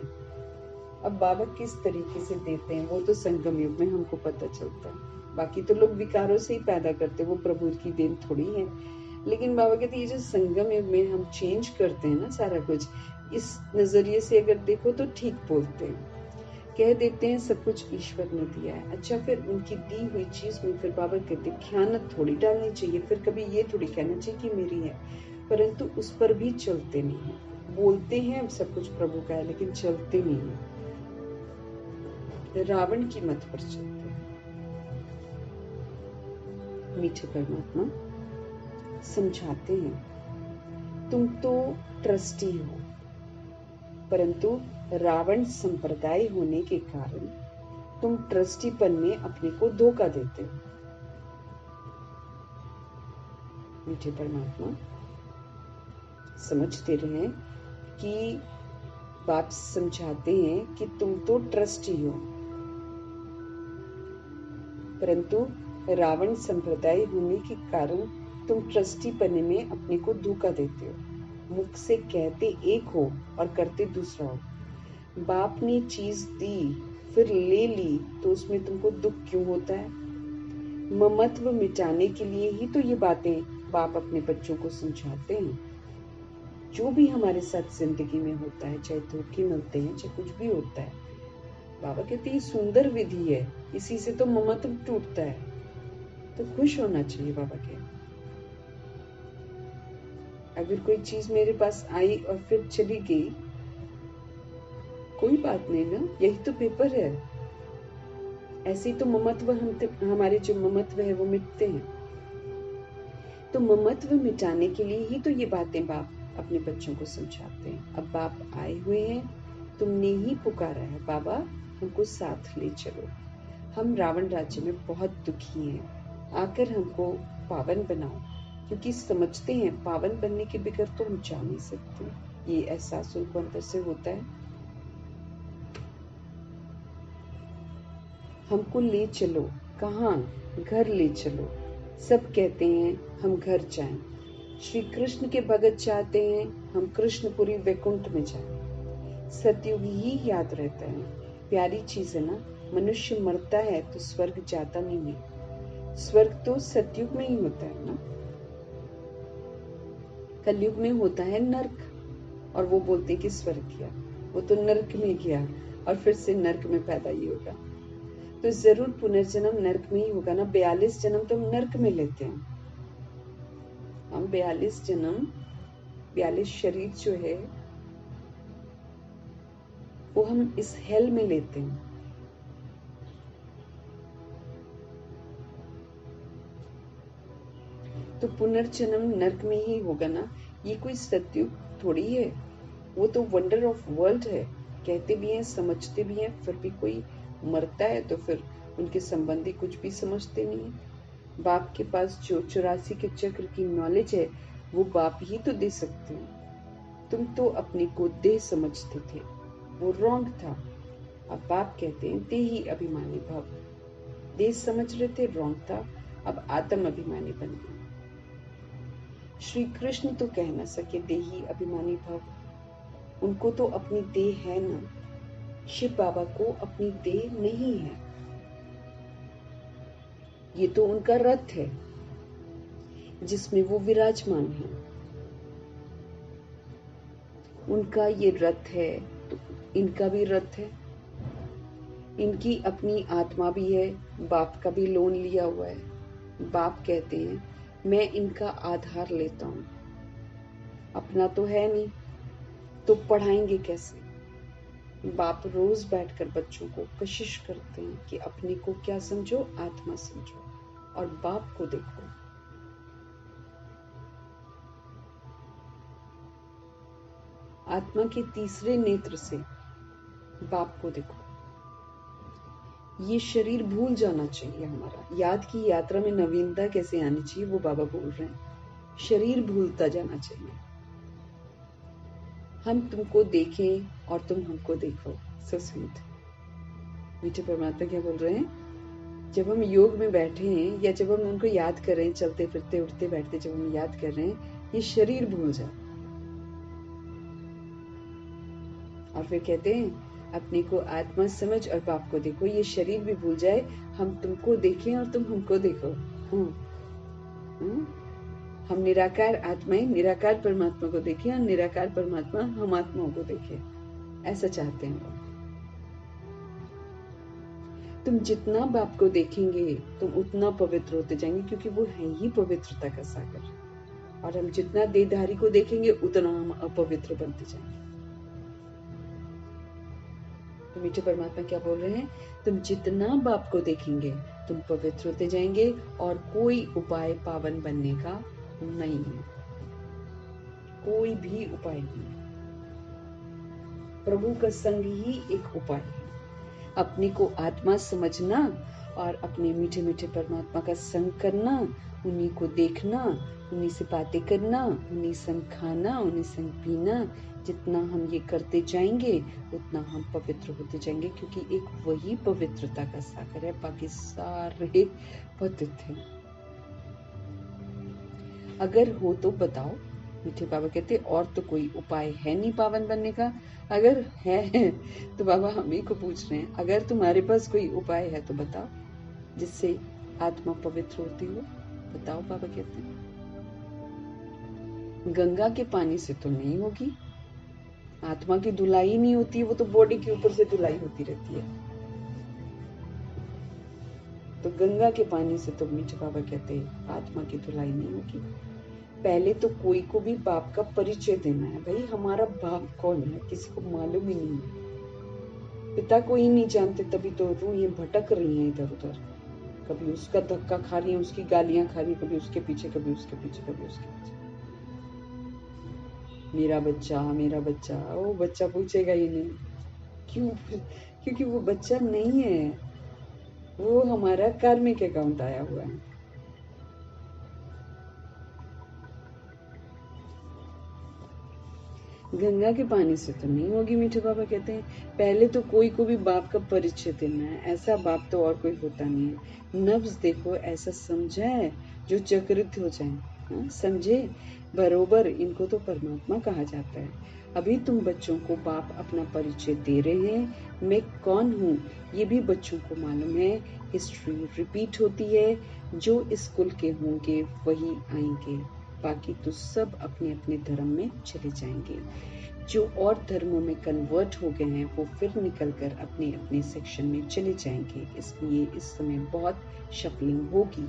अब बाबा किस तरीके से देते हैं वो तो संगम युग में हमको पता चलता है, बाकी तो लोग विकारों से ही पैदा करते, वो प्रभु की देन थोड़ी है। लेकिन बाबा कहते ये जो संगम युग में हम चेंज करते हैं ना सारा कुछ, इस नजरिए से अगर देखो तो ठीक बोलते हैं, कह देते हैं सब कुछ ईश्वर ने दिया है, अच्छा फिर उनकी दी हुई चीज में फिर बाबा कहते खयानत थोड़ी डालनी चाहिए, फिर कभी ये थोड़ी कहना चाहिए कि मेरी है, परंतु उस पर भी चलते नहीं है। बोलते हैं सब कुछ प्रभु का है लेकिन चलते नहीं है, रावण की मत पर चलते हैं। मीठे परमात्मा समझाते हैं तुम तो ट्रस्टी हो, परंतु रावण संप्रदाय होने के कारण तुम ट्रस्टीपन में अपने को धोखा देते हो। मीठे परमात्मा समझते रहे कि बाप समझाते हैं कि तुम तो ट्रस्टी हो, परंतु रावण संप्रदाय होने के कारण तुम ट्रस्टी पने में अपने को धोखा देते हो। मुख से कहते एक हो और करते दूसरा हो। बाप ने चीज दी फिर ले ली तो उसमें तुमको दुख क्यों होता है? ममत्व मिटाने के लिए ही तो ये बातें बाप अपने बच्चों को समझाते हैं। जो भी हमारे साथ जिंदगी में होता है, चाहे धोखे मिलते हैं चाहे कुछ भी होता है, बाबा कहते हैं सुंदर विधि है, इसी से तो ममत्व टूटता है, तो खुश होना चाहिए। बाबा के अगर कोई चीज मेरे पास आई और फिर चली गई, कोई बात नहीं ना, यही तो पेपर है। ऐसे ही तो ममत्व हमारे जो ममत्व है वो मिटते हैं। तो ममत्व मिटाने के लिए ही तो ये बातें बाप अपने बच्चों को समझाते हैं। अब बाप आए हुए हैं, तुमने ही पुकारा है, बाबा हमको साथ ले चलो, हम रावण राज्य में बहुत दुखी हैं, आकर हमको पावन बनाओ, क्योंकि समझते हैं पावन बनने के बगैर तो हम जा नहीं सकते। ये एहसास उनको अंदर से होता है। हमको ले चलो, कहाँ? घर ले चलो। सब कहते हैं हम घर जाएं। श्री कृष्ण के भगत चाहते हैं हम कृष्णपुरी वैकुंठ में जाएं। सतयुग ही याद रहता है, प्यारी चीज है ना। मनुष्य मरता है तो स्वर्ग जाता नहीं है, स्वर्ग तो सतयुग में ही होता है ना। कलयुग में होता है नर्क, और वो बोलते हैं कि स्वर्ग गया, वो तो नर्क में गया और फिर से नर्क में पैदा ही होगा। तो जरूर पुनर्जन्म नर्क में ही होगा ना। 42 जन्म तो हम नर्क में लेते हैं, हम 42 जन्म 42 शरीर जो है वो हम इस हेल में लेते हैं। तो पुनर्जन्म नर्क में ही होगा ना। ये कोई सतयुग थोड़ी है, वो तो वंडर ऑफ वर्ल्ड है। कहते भी हैं समझते भी हैं, फिर भी कोई मरता है तो फिर उनके संबंधी कुछ भी समझते नहीं है। बाप के पास जो 84 के चक्र की नॉलेज है वो बाप ही तो दे सकते हैं। तुम तो अपने को देह समझते थे, वो रॉन्ग था। अब बाप कहते हैं देही अभिमानी भव। देह समझ रहे थे, रॉन्ग था, अब आत्म अभिमानी बन गए। श्री कृष्ण तो कह न सके देही अभिमानी भव, उनको तो अपनी देह है ना। शिव बाबा को अपनी देह नहीं है, ये तो उनका रथ है जिसमें वो विराजमान है। उनका ये रथ है तो इनका भी रथ है। इनकी अपनी आत्मा भी है, बाप का भी लोन लिया हुआ है। बाप कहते हैं मैं इनका आधार लेता हूँ, अपना तो है नहीं तो पढ़ाएंगे कैसे। बाप रोज बैठकर बच्चों को कशिश करते हैं कि अपने को क्या समझो, आत्मा समझो और बाप को देखो। आत्मा के तीसरे नेत्र से बाप को देखो। ये शरीर भूल जाना चाहिए हमारा। याद की यात्रा में नवीनता कैसे आनी चाहिए वो बाबा बोल रहे हैं। शरीर भूलता जाना चाहिए। हम तुमको देखें और तुम हमको देखो। So sweet. मीठे परमात्मा क्या बोल रहे हैं, जब हम योग में बैठे हैं या जब हम उनको याद कर रहे हैं, चलते फिरते उठते बैठते जब हम याद कर रहे हैं, ये शरीर भूल जाए। और फिर कहते हैं अपने को आत्मा समझ और बाप को देखो। ये शरीर भी भूल जाए, हम तुमको देखें और तुम हमको देखो। हम निराकार आत्माएं निराकार परमात्मा को देखें और निराकार परमात्मा हम आत्माओं को देखें। ऐसा चाहते हैं वो। तुम जितना बाप को देखेंगे तुम उतना पवित्र होते जाएंगे, क्योंकि वो है ही पवित्रता का सागर। और हम जितना देहधारी को देखेंगे उतना हम अपवित्र बनते जाएंगे। तो मीठे परमात्मा क्या बोल रहे हैं, तुम जितना बाप को देखेंगे तुम पवित्र होते जाएंगे और कोई उपाय पावन बनने का नहीं है। कोई भी उपाय नहीं। प्रभु का संग ही एक उपाय है। अपने को आत्मा समझना और अपने मीठे मीठे परमात्मा का संग करना, उन्हीं को देखना, उन्हीं से बातें करना, उन्हीं संग खाना, उन्हीं संग पीना। जितना हम ये करते जाएंगे उतना हम पवित्र होते जाएंगे, क्योंकि एक वही पवित्रता का सागर है, बाकी सारे पतित हैं। अगर हो तो बताओ। मीठे बाबा कहते और तो कोई उपाय है नहीं पावन बनने का। अगर है तो बाबा हम ही को पूछ रहे हैं, अगर तुम्हारे पास कोई उपाय है तो बताओ, जिससे आत्मा पवित्र होती हो। बताओ बाबा कहते हैं। गंगा के पानी से तो नहीं होगी, आत्मा की धुलाई नहीं होती, वो तो बॉडी के ऊपर से धुलाई होती रहती है। तो गंगा के पानी से तो मीठे बाबा कहते हैं आत्मा की धुलाई नहीं होगी। पहले तो कोई को भी बाप का परिचय देना है। भाई हमारा बाप कौन है किसी को मालूम ही नहीं है। पिता को ही नहीं जानते, तभी तो रूहें भटक रही हैं इधर उधर। कभी उसका धक्का खा रही है, उसकी गालियां खा रही है, कभी उसके पीछे, कभी उसके पीछे, कभी उसके पीछे। मेरा बच्चा, वो बच्चा पूछेगा ही नहीं। क्यों? क्योंकि वो बच्चा नहीं है, वो हमारा कार्मिक अकाउंट आया हुआ है। गंगा के पानी से तो नहीं होगी। मीठे बाबा कहते हैं पहले तो कोई को भी बाप का परिचय देना है। ऐसा बाप तो और कोई होता नहीं है। नफ्स देखो ऐसा समझे जो जागृत हो जाए। समझे बरोबर, इनको तो परमात्मा कहा जाता है। अभी तुम बच्चों को बाप अपना परिचय दे रहे हैं, मैं कौन हूँ ये भी बच्चों को मालूम है। हिस्ट्री रिपीट होती है, जो इस कुल के होंगे वही आएंगे, बाकी तो सब अपने अपने धर्म में चले जाएंगे। जो और धर्मों में कन्वर्ट हो गए हैं वो फिर निकलकर अपने अपने सेक्शन में चले जाएंगे। इसलिए इस समय बहुत शफलिंग होगी।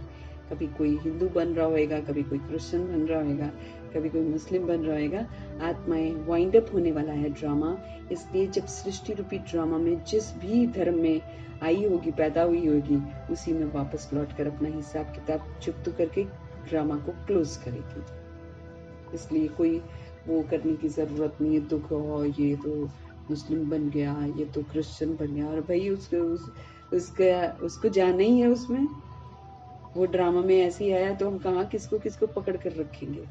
कभी कोई हिंदू बन रहा होगा, कभी कोई क्रिश्चियन बन रहा होगा, कभी कोई मुस्लिम बन रहा होगा। आत्माएं वाइंड अप होने वाला है ड्रामा। इसलिए जब सृष्टि रूपी ड्रामा में जिस भी धर्म में आई होगी, पैदा हुई होगी, उसी में वापस लौटकर अपना हिसाब किताब चुप्त करके ड्रामा को क्लोज करेगी। इसलिए कोई वो करने की जरूरत नहीं है, दुख हो ये तो मुस्लिम बन गया, ये तो क्रिश्चियन बन गया, और भाई उसको जाना ही है। उसमें वो ड्रामा में ऐसे ही आया तो हम कहाँ किसको किसको पकड़ कर रखेंगे।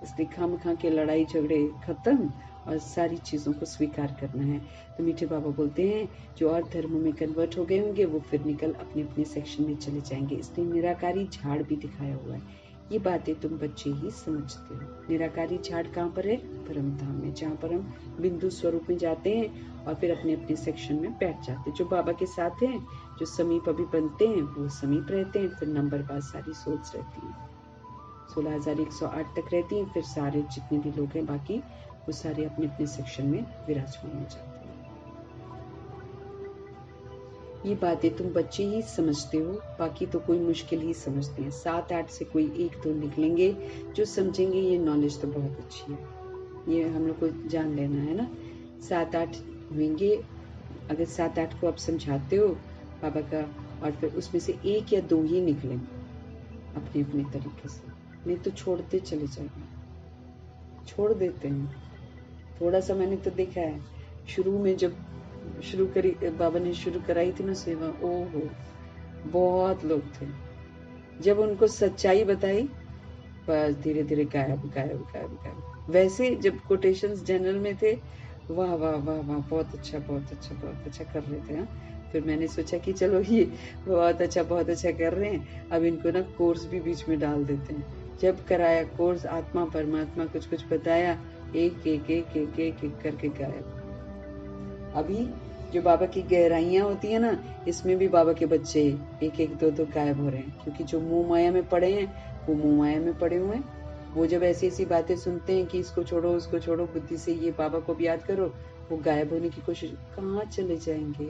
इसलिए खामखा के लड़ाई झगड़े खत्म और सारी चीजों को स्वीकार करना है। तो मीठे बाबा बोलते हैं जो और धर्मों में कन्वर्ट हो गए होंगे वो फिर निकल अपने अपने सेक्शन में चले जाएंगे। इसलिए निराकारी झाड़ भी दिखाया हुआ है। ये बातें तुम बच्चे ही समझते हो। निराकारी झाड़ कहाँ पर है? परम धाम में, जहाँ पर हम बिंदु स्वरूप में जाते हैं और फिर अपने अपने सेक्शन में बैठ जाते हैं। जो बाबा के साथ हैं, जो समीप अभी बनते हैं वो समीप रहते हैं, फिर नंबर बाद सारी सोच रहती है। 16,108 तक रहती हैं, फिर सारे जितने भी लोग हैं बाकी वो सारे अपने अपने सेक्शन में विराजमान हो जाते हैं। ये बातें तुम बच्चे ही समझते हो, बाकी तो कोई मुश्किल ही समझते हैं। 7-8 से कोई 1-2 निकलेंगे जो समझेंगे ये नॉलेज तो बहुत अच्छी है, ये हम लोग को जान लेना है ना। 7-8 होंगे, अगर 7-8 को आप समझाते हो बाबा का, और फिर उसमें से 1 या 2 ही निकलेंगे अपने अपने तरीके से, नहीं तो छोड़ते चले जाएंगे, छोड़ देते हैं। थोड़ा सा मैंने तो देखा है, शुरू में जब शुरू करी बाबा ने शुरू कराई थी ना सेवा, ओहो बहुत लोग थे। जब उनको सच्चाई बताई बस धीरे धीरे गायब गायब गायब गायब। वैसे जब कोटेशंस जनरल में थे, वाह वाह वाह वाह बहुत अच्छा बहुत अच्छा बहुत अच्छा कर रहे थे। फिर मैंने सोचा कि चलो ये बहुत अच्छा कर रहे हैं, अब इनको ना कोर्स भी बीच में डाल देते हैं। जब कराया कोर्स, आत्मा परमात्मा कुछ कुछ बताया, एक एक एक एक एक एक करके गायब। अभी जो बाबा की गहराइयां होती है ना, इसमें भी बाबा के बच्चे एक एक दो दो गायब हो रहे हैं, क्योंकि जो मुंह माया में पड़े हैं वो मुंह माया में पड़े हुए हैं। वो जब ऐसी ऐसी बातें सुनते हैं कि इसको छोड़ो उसको छोड़ो, बुद्धि से ये बाबा को भी याद करो, वो गायब होने की कोशिश, कहाँ चले जाएंगे,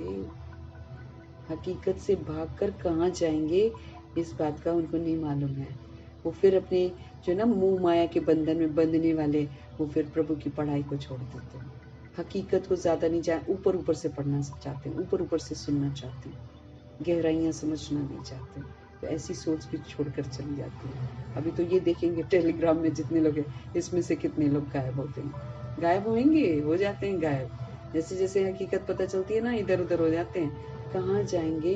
हकीकत से भागकर कहाँ जाएंगे, इस बात का उनको नहीं मालूम है। वो फिर अपने जो ना मुंह माया के बंधन में बंधने वाले, वो फिर प्रभु की पढ़ाई को छोड़ देते हैं, हकीकत को ज्यादा नहीं जान, ऊपर ऊपर से पढ़ना चाहते हैं, ऊपर ऊपर से सुनना चाहते हैं, गहराइयां समझना नहीं चाहते, तो ऐसी सोच भी छोड़कर चली जाती है। अभी तो ये देखेंगे टेलीग्राम में जितने लोग हैं, इसमें से कितने लोग गायब होते हैं, गायब होंगे, हो जाते हैं गायब। जैसे जैसे हकीकत पता चलती है ना, इधर उधर हो जाते हैं। कहाँ जाएंगे,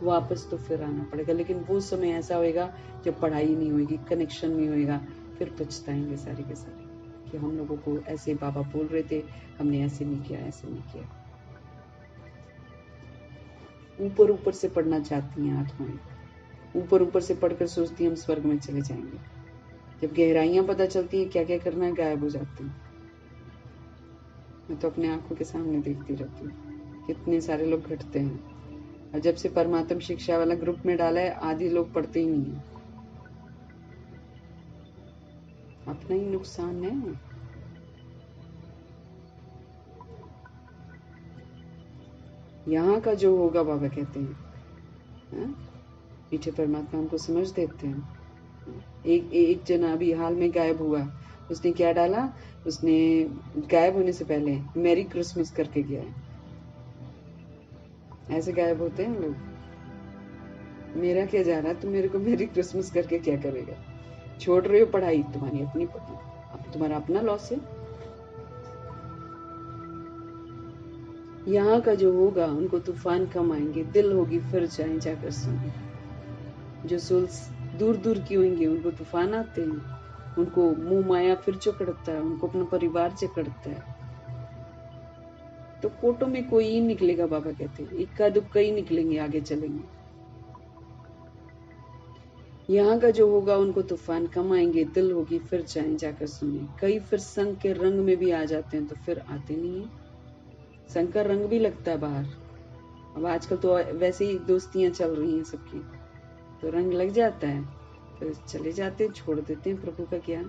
वापस तो फिर आना पड़ेगा। लेकिन वो समय ऐसा होएगा जब पढ़ाई नहीं होगी, कनेक्शन नहीं होएगा, फिर पछताएंगे सारे के सारे कि हम लोगों को ऐसे बाबा बोल रहे थे, हमने ऐसे नहीं किया, ऐसे नहीं किया। ऊपर ऊपर से पढ़ना चाहती हैं आत्माएं, ऊपर ऊपर से पढ़कर सोचती हैं हम स्वर्ग में चले जाएंगे। जब गहराइयां पता चलती हैं क्या क्या करना है, गायब हो जाती हैं। मैं तो अपने आंखों के सामने देखती रहती हूँ कितने सारे लोग घटते हैं। और जब से परमात्म शिक्षा वाला ग्रुप में डाला है, आधी लोग पढ़ते ही नहीं है। अपना ही नुकसान है। यहाँ का जो होगा बाबा कहते हैं, मीठे परमात्मा हमको समझ देते हैं। एक जना अभी हाल में गायब हुआ, उसने क्या डाला, उसने गायब होने से पहले मैरी क्रिसमस करके गया है। ऐसे गायब होते हैं लोग। मेरा क्या जा रहा, तुम मेरे को मैरी क्रिसमस करके क्या करेगा। छोड़ रहे हो पढ़ाई, तुम्हारी अपनी पढ़ाई, अब तुम्हारा अपना लॉस है। यहाँ का जो होगा, उनको तूफान कम आएंगे, दिल होगी फिर जाए जाकर सुने। जो सोल्स दूर दूर की होंगी, उनको तूफान आते हैं, उनको मुंह माया फिर चकड़ता है, उनको अपना परिवार चकड़ता है। तो कोटों में कोई ही निकलेगा, बाबा कहते हैं, इक्का दुक्का ही निकलेंगे, आगे चलेंगे। यहाँ का जो होगा, उनको तूफान कम आएंगे, दिल होगी फिर जाए जाकर सुने। कई फिर संग के रंग में भी आ जाते हैं, तो फिर आते नहीं है। संग का रंग भी लगता है बाहर। अब आजकल तो वैसे ही दोस्तियां चल रही हैं सबकी, तो रंग लग जाता है, तो चले जाते हैं, छोड़ देते हैं प्रभु का ज्ञान,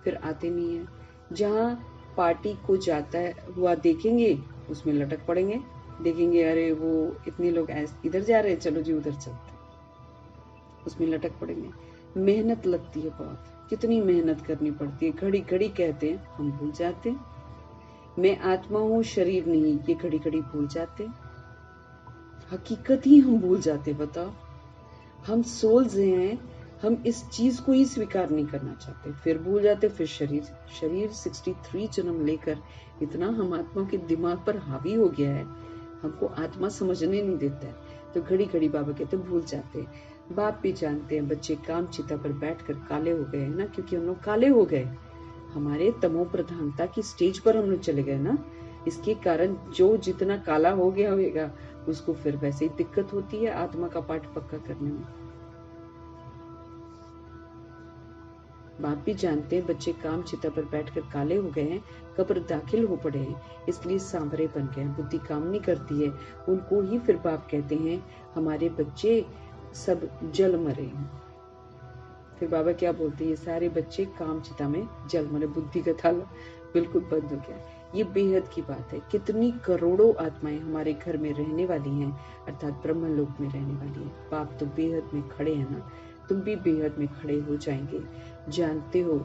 फिर आते नहीं है। जहाँ पार्टी को जाता है हुआ देखेंगे, उसमें लटक पड़ेंगे, देखेंगे अरे वो इतने लोग इधर जा रहे हैं, चलो जी उधर चलते, उसमें लटक पड़ेंगे। मेहनत लगती है बहुत, कितनी मेहनत करनी पड़ती है। घड़ी घड़ी कहते हैं, हम भूल जाते हैं। मैं आत्मा हूँ, शरीर नहीं, ये घड़ी घड़ी भूल जाते। हकीकत ही हम भूल जाते। बताओ, हम सोल्स हैं, हम इस चीज को ही स्वीकार नहीं करना चाहते, फिर भूल जाते। फिर शरीर 63 जन्म लेकर इतना हम आत्मा के दिमाग पर हावी हो गया है, हमको आत्मा समझने नहीं देता है, तो घड़ी घड़ी बाबा कहते भूल जाते। बाप भी जानते हैं बच्चे काम चिता पर बैठकर काले हो गए ना, क्योंकि हम लोग काले हो गए, हमारे तमो प्रधानता की स्टेज पर हम लोग चले गए ना। इसके कारण जो जितना काला हो गया होगा, उसको फिर वैसे ही दिक्कत होती है आत्मा का पाठ पक्का करने में। बाप भी जानते हैं बच्चे काम चिता पर बैठकर काले हो गए हैं, कब्र दाखिल हो पड़े हैं, इसलिए सांवरे बन गए हैं, बुद्धि काम नहीं करती है। उनको ही फिर बाप कहते हैं हमारे बच्चे सब जल मरे हैं। फिर बाबा क्या बोलते हैं, ये सारे बच्चे काम चिता में जल मरे, बुद्धि का थाला बिल्कुल बंद हो गया। ये बेहद की बात है। कितनी करोड़ों आत्माएं हमारे घर में रहने वाली हैं, अर्थात ब्रह्म लोक में रहने वाली हैं। बाप तो बेहद में खड़े हैं ना, तुम भी बेहद में खड़े हो जाएंगे। जानते हो,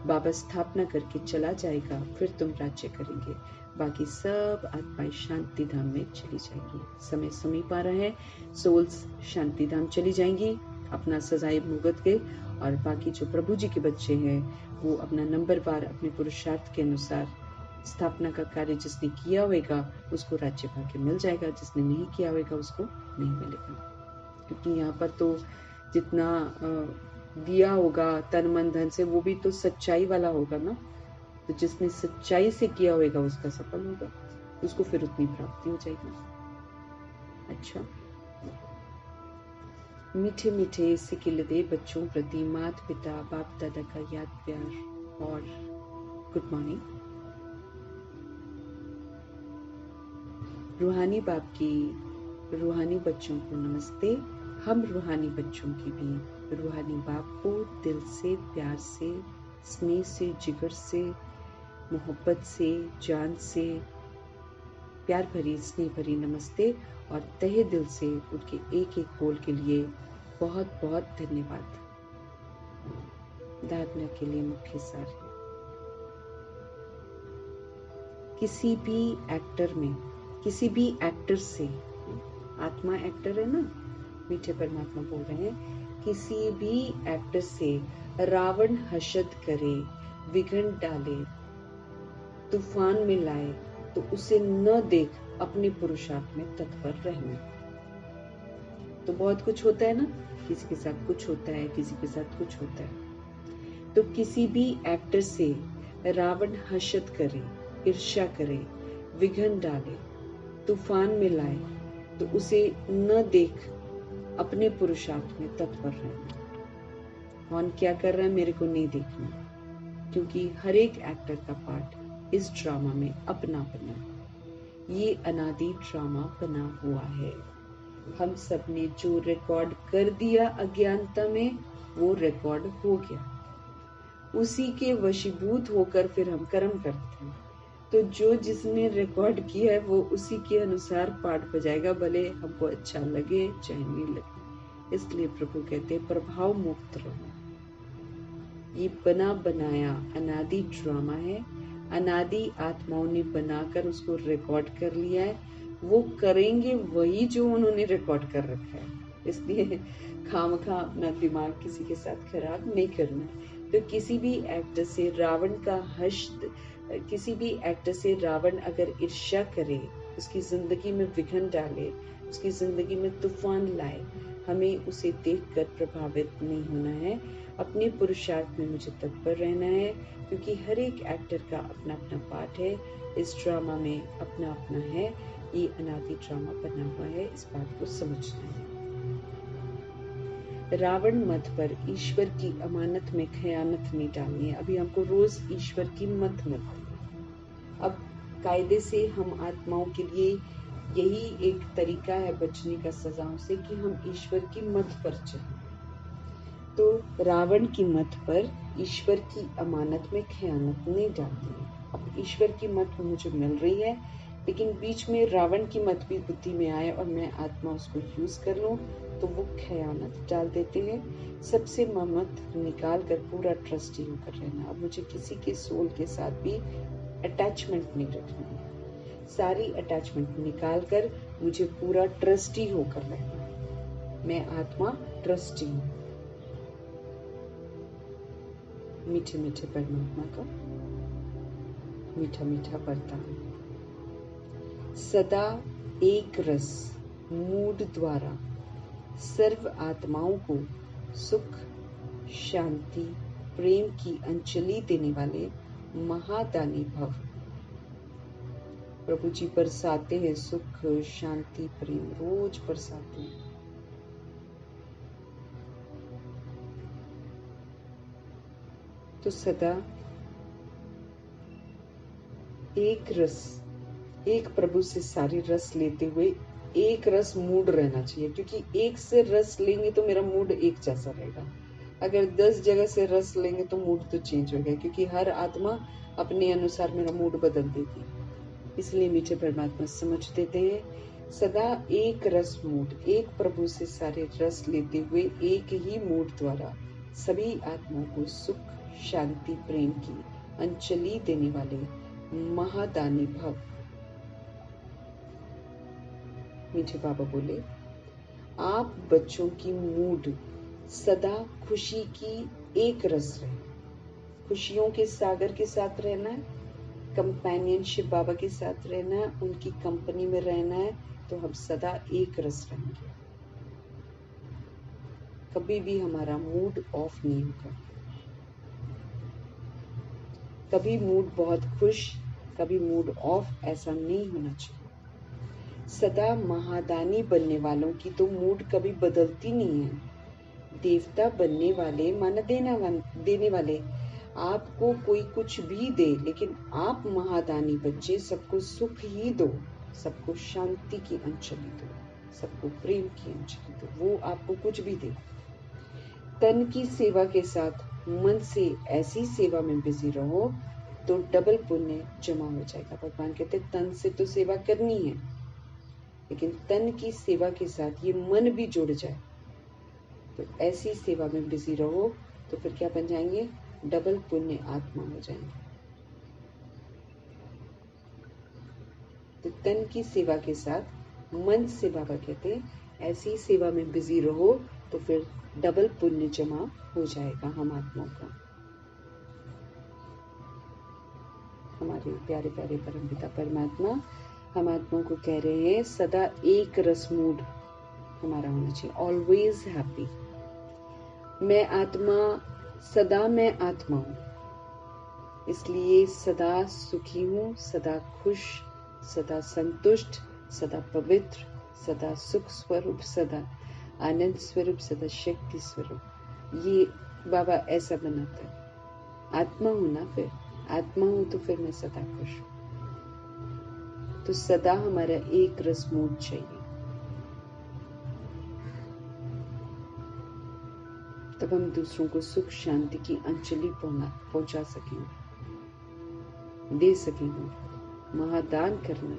बाबा स्थापना करके चला जाएगा, फिर तुम राज्य करेंगे। बाकी सब आत्माएं शांति धाम में चली जाएंगी। समय समीप आ रहा है, सोल्स शांति धाम चली जाएंगी अपना सजाए भुगत के, और बाकी जो प्रभु जी के बच्चे हैं वो अपना नंबर बार अपने पुरुषार्थ के अनुसार स्थापना का कार्य जिसने किया होगा उसको राज्य भाग्य मिल जाएगा, जिसने नहीं किया होगा उसको नहीं मिलेगा। क्योंकि यहाँ पर तो जितना दिया होगा तन मन धन से, वो भी तो सच्चाई वाला होगा ना। तो जिसने सच्चाई से किया होगा उसका सफल होगा, उसको फिर उतनी प्राप्ति हो जाएगी। अच्छा, मीठे मीठे सिकिलदे बच्चों प्रति माता पिता बाप दादा का याद प्यार और गुड मॉर्निंग। रूहानी बाप की रूहानी बच्चों को नमस्ते। हम रूहानी बच्चों की भी रूहानी बाप को दिल से, प्यार से, स्नेह से, जिगर से, मोहब्बत से, जान से प्यार भरी स्नेह भरी नमस्ते, और तहे दिल से उनके एक एक बोल के लिए बहुत बहुत धन्यवाद। धारणा के लिए मुख्य सार है, किसी भी एक्टर में, किसी भी एक्टर से, आत्मा एक्टर है ना, मीठे परमात्मा बोल रहे हैं, किसी भी एक्टर से रावण हशद करे, विघ्न डाले, तूफान में लाए, तो उसे न देख अपने पुरुषार्थ में तत्पर रहना। तो बहुत कुछ होता है ना, किसी के साथ कुछ होता है, किसी के साथ कुछ होता है। तो किसी भी एक्टर से रावण हशद करे, ईर्ष्या करे, विघ्न डाले, तूफान में लाए, तो उसे न देख अपने पुरुषार्थ में तत्पर रहना। कौन क्या कर रहा है मेरे को नहीं देखना, क्योंकि हर एक एक्टर का पार्ट इस ड्रामा में अपना बना, ये अनादि ड्रामा बना हुआ है। हम सब ने जो रिकॉर्ड कर दिया अज्ञानता में, वो रिकॉर्ड हो गया, उसी के वशीभूत होकर फिर हम कर्म करते हैं। तो जो जिसने रिकॉर्ड किया है वो उसी के अनुसार पाठ बजाएगा, भले हमको अच्छा लगे चाहे नहीं लगे। इसलिए प्रभु कहते हैं प्रभाव मुक्त रहो। ये बना बनाया अनादि ड्रामा है, अनादि आत्माओं ने बनाकर उसको रिकॉर्ड कर लिया है। वो करेंगे वही जो उन्होंने रिकॉर्ड कर रखा है। इसलिए खामखा अपना दिमाग किसी के साथ खराब नहीं करना। तो किसी भी एक्टर से रावण का हश्द, किसी भी एक्टर से रावण अगर ईर्ष्या करे, उसकी जिंदगी में विघ्न डाले, उसकी जिंदगी में तूफान लाए, हमें उसे देखकर प्रभावित नहीं होना है। अपने पुरुषार्थ में मुझे तत्पर रहना है, क्योंकि हर एक एक्टर का अपना अपना पार्ट है, इस ड्रामा में अपना अपना है। ये अनादि ड्रामा बना हुआ है, इस बात को समझना है। रावण मत पर ईश्वर की अमानत में खयानत नहीं डालनी है। अभी हमको रोज ईश्वर की मत मिलती है। अब कायदे से हम आत्माओं के लिए यही एक तरीका है बचने का सजाओं से, कि हम ईश्वर की मत पर चलें। तो रावण की मत पर ईश्वर की अमानत में खयानत नहीं डालनी है। अब ईश्वर की मत मुझे मिल रही है, लेकिन बीच में रावण की मत भी बुद्धि में आए और मैं आत्मा उसको यूज कर लूं, तो वो खयानत डाल देते हैं। सबसे ममत निकाल कर पूरा ट्रस्टी होकर रहना। अब मुझे किसी के सोल के साथ भी अटैचमेंट नहीं रखना है। सारी अटैचमेंट निकाल कर मुझे पूरा ट्रस्टी होकर रहना है। मैं आत्मा ट्रस्टी हूँ। मीठे मीठे परमात्मा का मीठा मीठा बर्ताव, सदा एक रस मूड द्वारा सर्व आत्माओं को सुख, शांति, प्रेम की अंजलि देने वाले महादानी भव। प्रभु जी बरसाते हैं सुख, शांति, प्रेम, रोज बरसाते हैं। तो सदा एक रस, एक प्रभु से सारी रस लेते हुए एक रस मूड रहना चाहिए, क्योंकि एक से रस लेंगे तो मेरा मूड एक जैसा रहेगा। अगर 10 जगह से रस लेंगे तो मूड तो चेंज होगा, क्योंकि हर आत्मा अपने अनुसार मेरा मूड बदल देती। इसलिए मीठे परमात्मा समझ देते हैं, सदा एक रस मूड, एक प्रभु से सारे रस लेते हुए एक ही मूड द्वारा सभी आत्माओं को सुख, शांति, प्रेम की अंजलि देने वाले महादानी भव। मीठे बाबा बोले, आप बच्चों की मूड सदा खुशी की एक रस रहे, खुशियों के सागर के साथ रहना है, कंपेनियनशिप बाबा के साथ रहना है, उनकी कंपनी में रहना है, तो हम सदा एक रस रहेंगे। कभी भी हमारा मूड ऑफ नहीं होगा, कभी मूड बहुत खुश, कभी मूड ऑफ, ऐसा नहीं होना चाहिए। सदा महादानी बनने वालों की तो मूड कभी बदलती नहीं है। देवता बनने वाले, माना देने वाले, आपको कोई कुछ भी दे, लेकिन आप महादानी बच्चे सबको सुख ही दो, सबको शांति की अंजलि दो, सबको प्रेम की अंजलि दो। वो आपको कुछ भी दे। तन की सेवा के साथ मन से ऐसी सेवा में बिजी रहो तो डबल पुण्य जमा हो जाएगा। भगवान कहते तन से तो सेवा करनी है, लेकिन तन की सेवा के साथ ये मन भी जुड़ जाए तो ऐसी सेवा में बिजी रहो तो फिर क्या बन जाएंगे? डबल पुण्य आत्मा हो जाएंगे। तो तन की सेवा के साथ मन से बाबा कहते ऐसी सेवा में बिजी रहो तो फिर डबल पुण्य जमा हो जाएगा हम आत्माओं का। हमारे प्यारे प्यारे परमपिता परमात्मा हम आत्माओं को कह रहे हैं, सदा एक रस मूड हमारा होना चाहिए, ऑलवेज हैप्पी। मैं आत्मा हूँ, इसलिए सदा सुखी हूँ, सदा खुश, सदा संतुष्ट, सदा पवित्र, सदा सुख स्वरूप, सदा आनंद स्वरूप, सदा शक्ति स्वरूप। ये बाबा ऐसा बनाता है। आत्मा हूं ना, फिर आत्मा हूं तो फिर मैं सदा खुश हूं। तो सदा हमारा एक रस मूड चाहिए, तब हम दूसरों को सुख शांति की अंजलि पहुंचा सकेंगे, दे सकेंगे, महादान करना।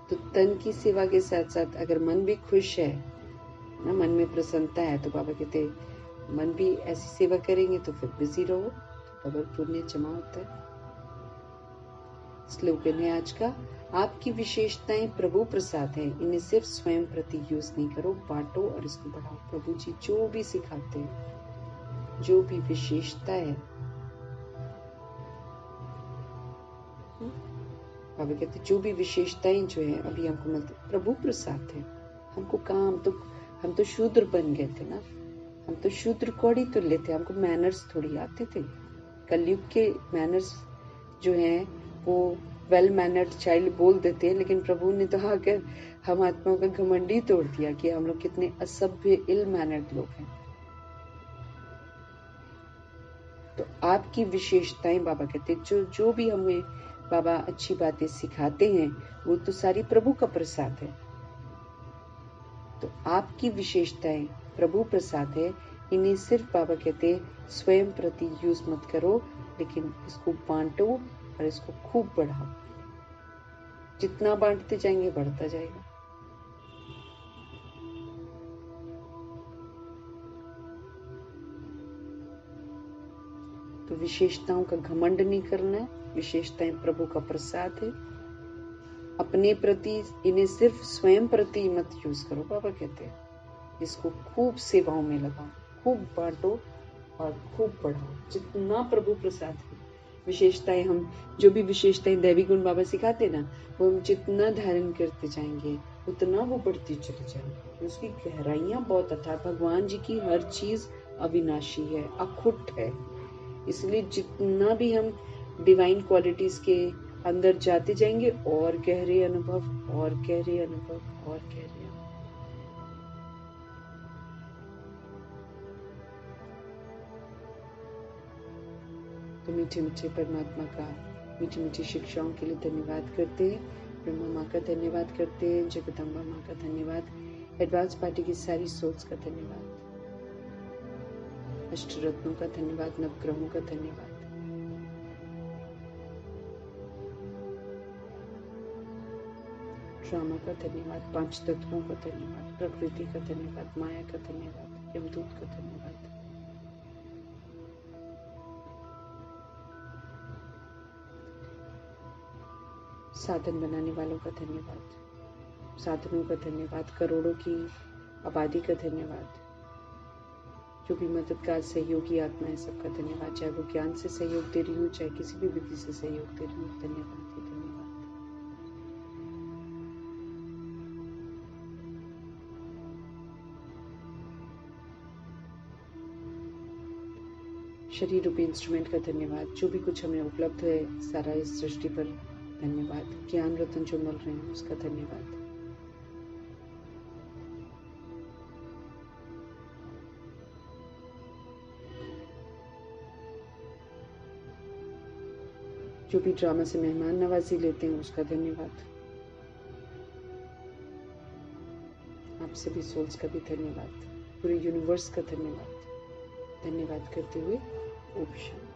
तो तन की सेवा के साथ साथ अगर मन भी खुश है ना, मन में प्रसन्नता है, तो बाबा कहते मन भी ऐसी सेवा करेंगे तो फिर बिजी रहो, तो डबल पुण्य जमा होता है। स्लोगन है आज का, आपकी विशेषताएं प्रभु प्रसाद है, इन्हें सिर्फ स्वयं प्रति यूज नहीं करो, बांटो और इसको बढ़ाओ। प्रभु जी जो भी सिखाते हैं, जो भी विशेषता है, बाबा कहते जो भी विशेषताएं जो है अभी हमको मिलती, प्रभु प्रसाद है। हमको कहाँ, हम तो शूद्र बन गए थे ना, हम तो शूद्र कौड़ी तुल्य थे, हमको मैनर्स थोड़ी आते थे। कलयुग के मैनर्स जो हैं वो वेल मैनर्ड चाइल्ड बोल देते हैं, लेकिन प्रभु ने तो आकर हम आत्माओं का घमंडी तोड़ दिया कि हम लोग कितने असभ्य इल मैनर्ड लोग हैं। तो आपकी विशेषताएं बाबा कहते जो भी हमें बाबा अच्छी बातें सिखाते हैं वो तो सारी प्रभु का प्रसाद है। तो आपकी विशेषताएं प्रभु प्रसाद है, इन्हें सिर्फ बाबा कहते स्वयं प्रति यूज मत करो, लेकिन इसको बांटो और इसको खूब बढ़ाओ। जितना बांटते जाएंगे बढ़ता जाएगा। तो विशेषताओं का घमंड नहीं करना है, विशेषताएं प्रभु का प्रसाद है। अपने प्रति इन्हें सिर्फ स्वयं प्रति मत यूज करो, बाबा कहते हैं इसको खूब सेवाओं में लगाओ, खूब बांटो और खूब बढ़ाओ। जितना प्रभु प्रसाद है, विशेषताएं हम जो भी विशेषताएं दैवी गुण बाबा सिखाते ना, वो हम जितना धारण करते जाएंगे उतना वो बढ़ती चली जाएंगी। उसकी गहराइयां बहुत अथाह। भगवान जी की हर चीज अविनाशी है, अखुट है, इसलिए जितना भी हम डिवाइन क्वालिटीज के अंदर जाते जाएंगे और गहरे अनुभव और गहरे अनुभव और गहरे अनुभव। तो मीठे मीठे परमात्मा का मीठी मीठी शिक्षाओं के लिए धन्यवाद करते हैं, ब्रह्मा माँ का धन्यवाद करते हैं, जगदम्बा माँ का धन्यवाद, एडवांस पार्टी की सारी सोल्स का धन्यवाद। अष्ट रत्नों का धन्यवाद, नवग्रहों का धन्यवाद। ड्रामा का धन्यवाद, पांच तत्वों का धन्यवाद, प्रकृति का धन्यवाद, माया का धन्यवाद, यमदूत का धन्यवाद। साधन बनाने वालों का धन्यवाद, साधनों का धन्यवाद, करोड़ों की आबादी का धन्यवाद, जो भी मददगार सहयोगी आत्मा है सबका धन्यवाद, चाहे वो ज्ञान से सहयोग दे रही हूँ, चाहे किसी भी विधि से सहयोग दे रही हूँ, धन्यवाद ही धन्यवाद। शरीर रूपी इंस्ट्रूमेंट का धन्यवाद, जो भी कुछ हमें उपलब्ध है सारा इस सृष्टि पर धन्यवाद, ज्ञान रत्न जो मिल रहे हैं उसका धन्यवाद। जो भी ड्रामा से मेहमान नवाजी लेते हैं उसका धन्यवाद। आप सभी सोल्स का भी धन्यवाद, पूरे यूनिवर्स का धन्यवाद करते हुए ओम शांति।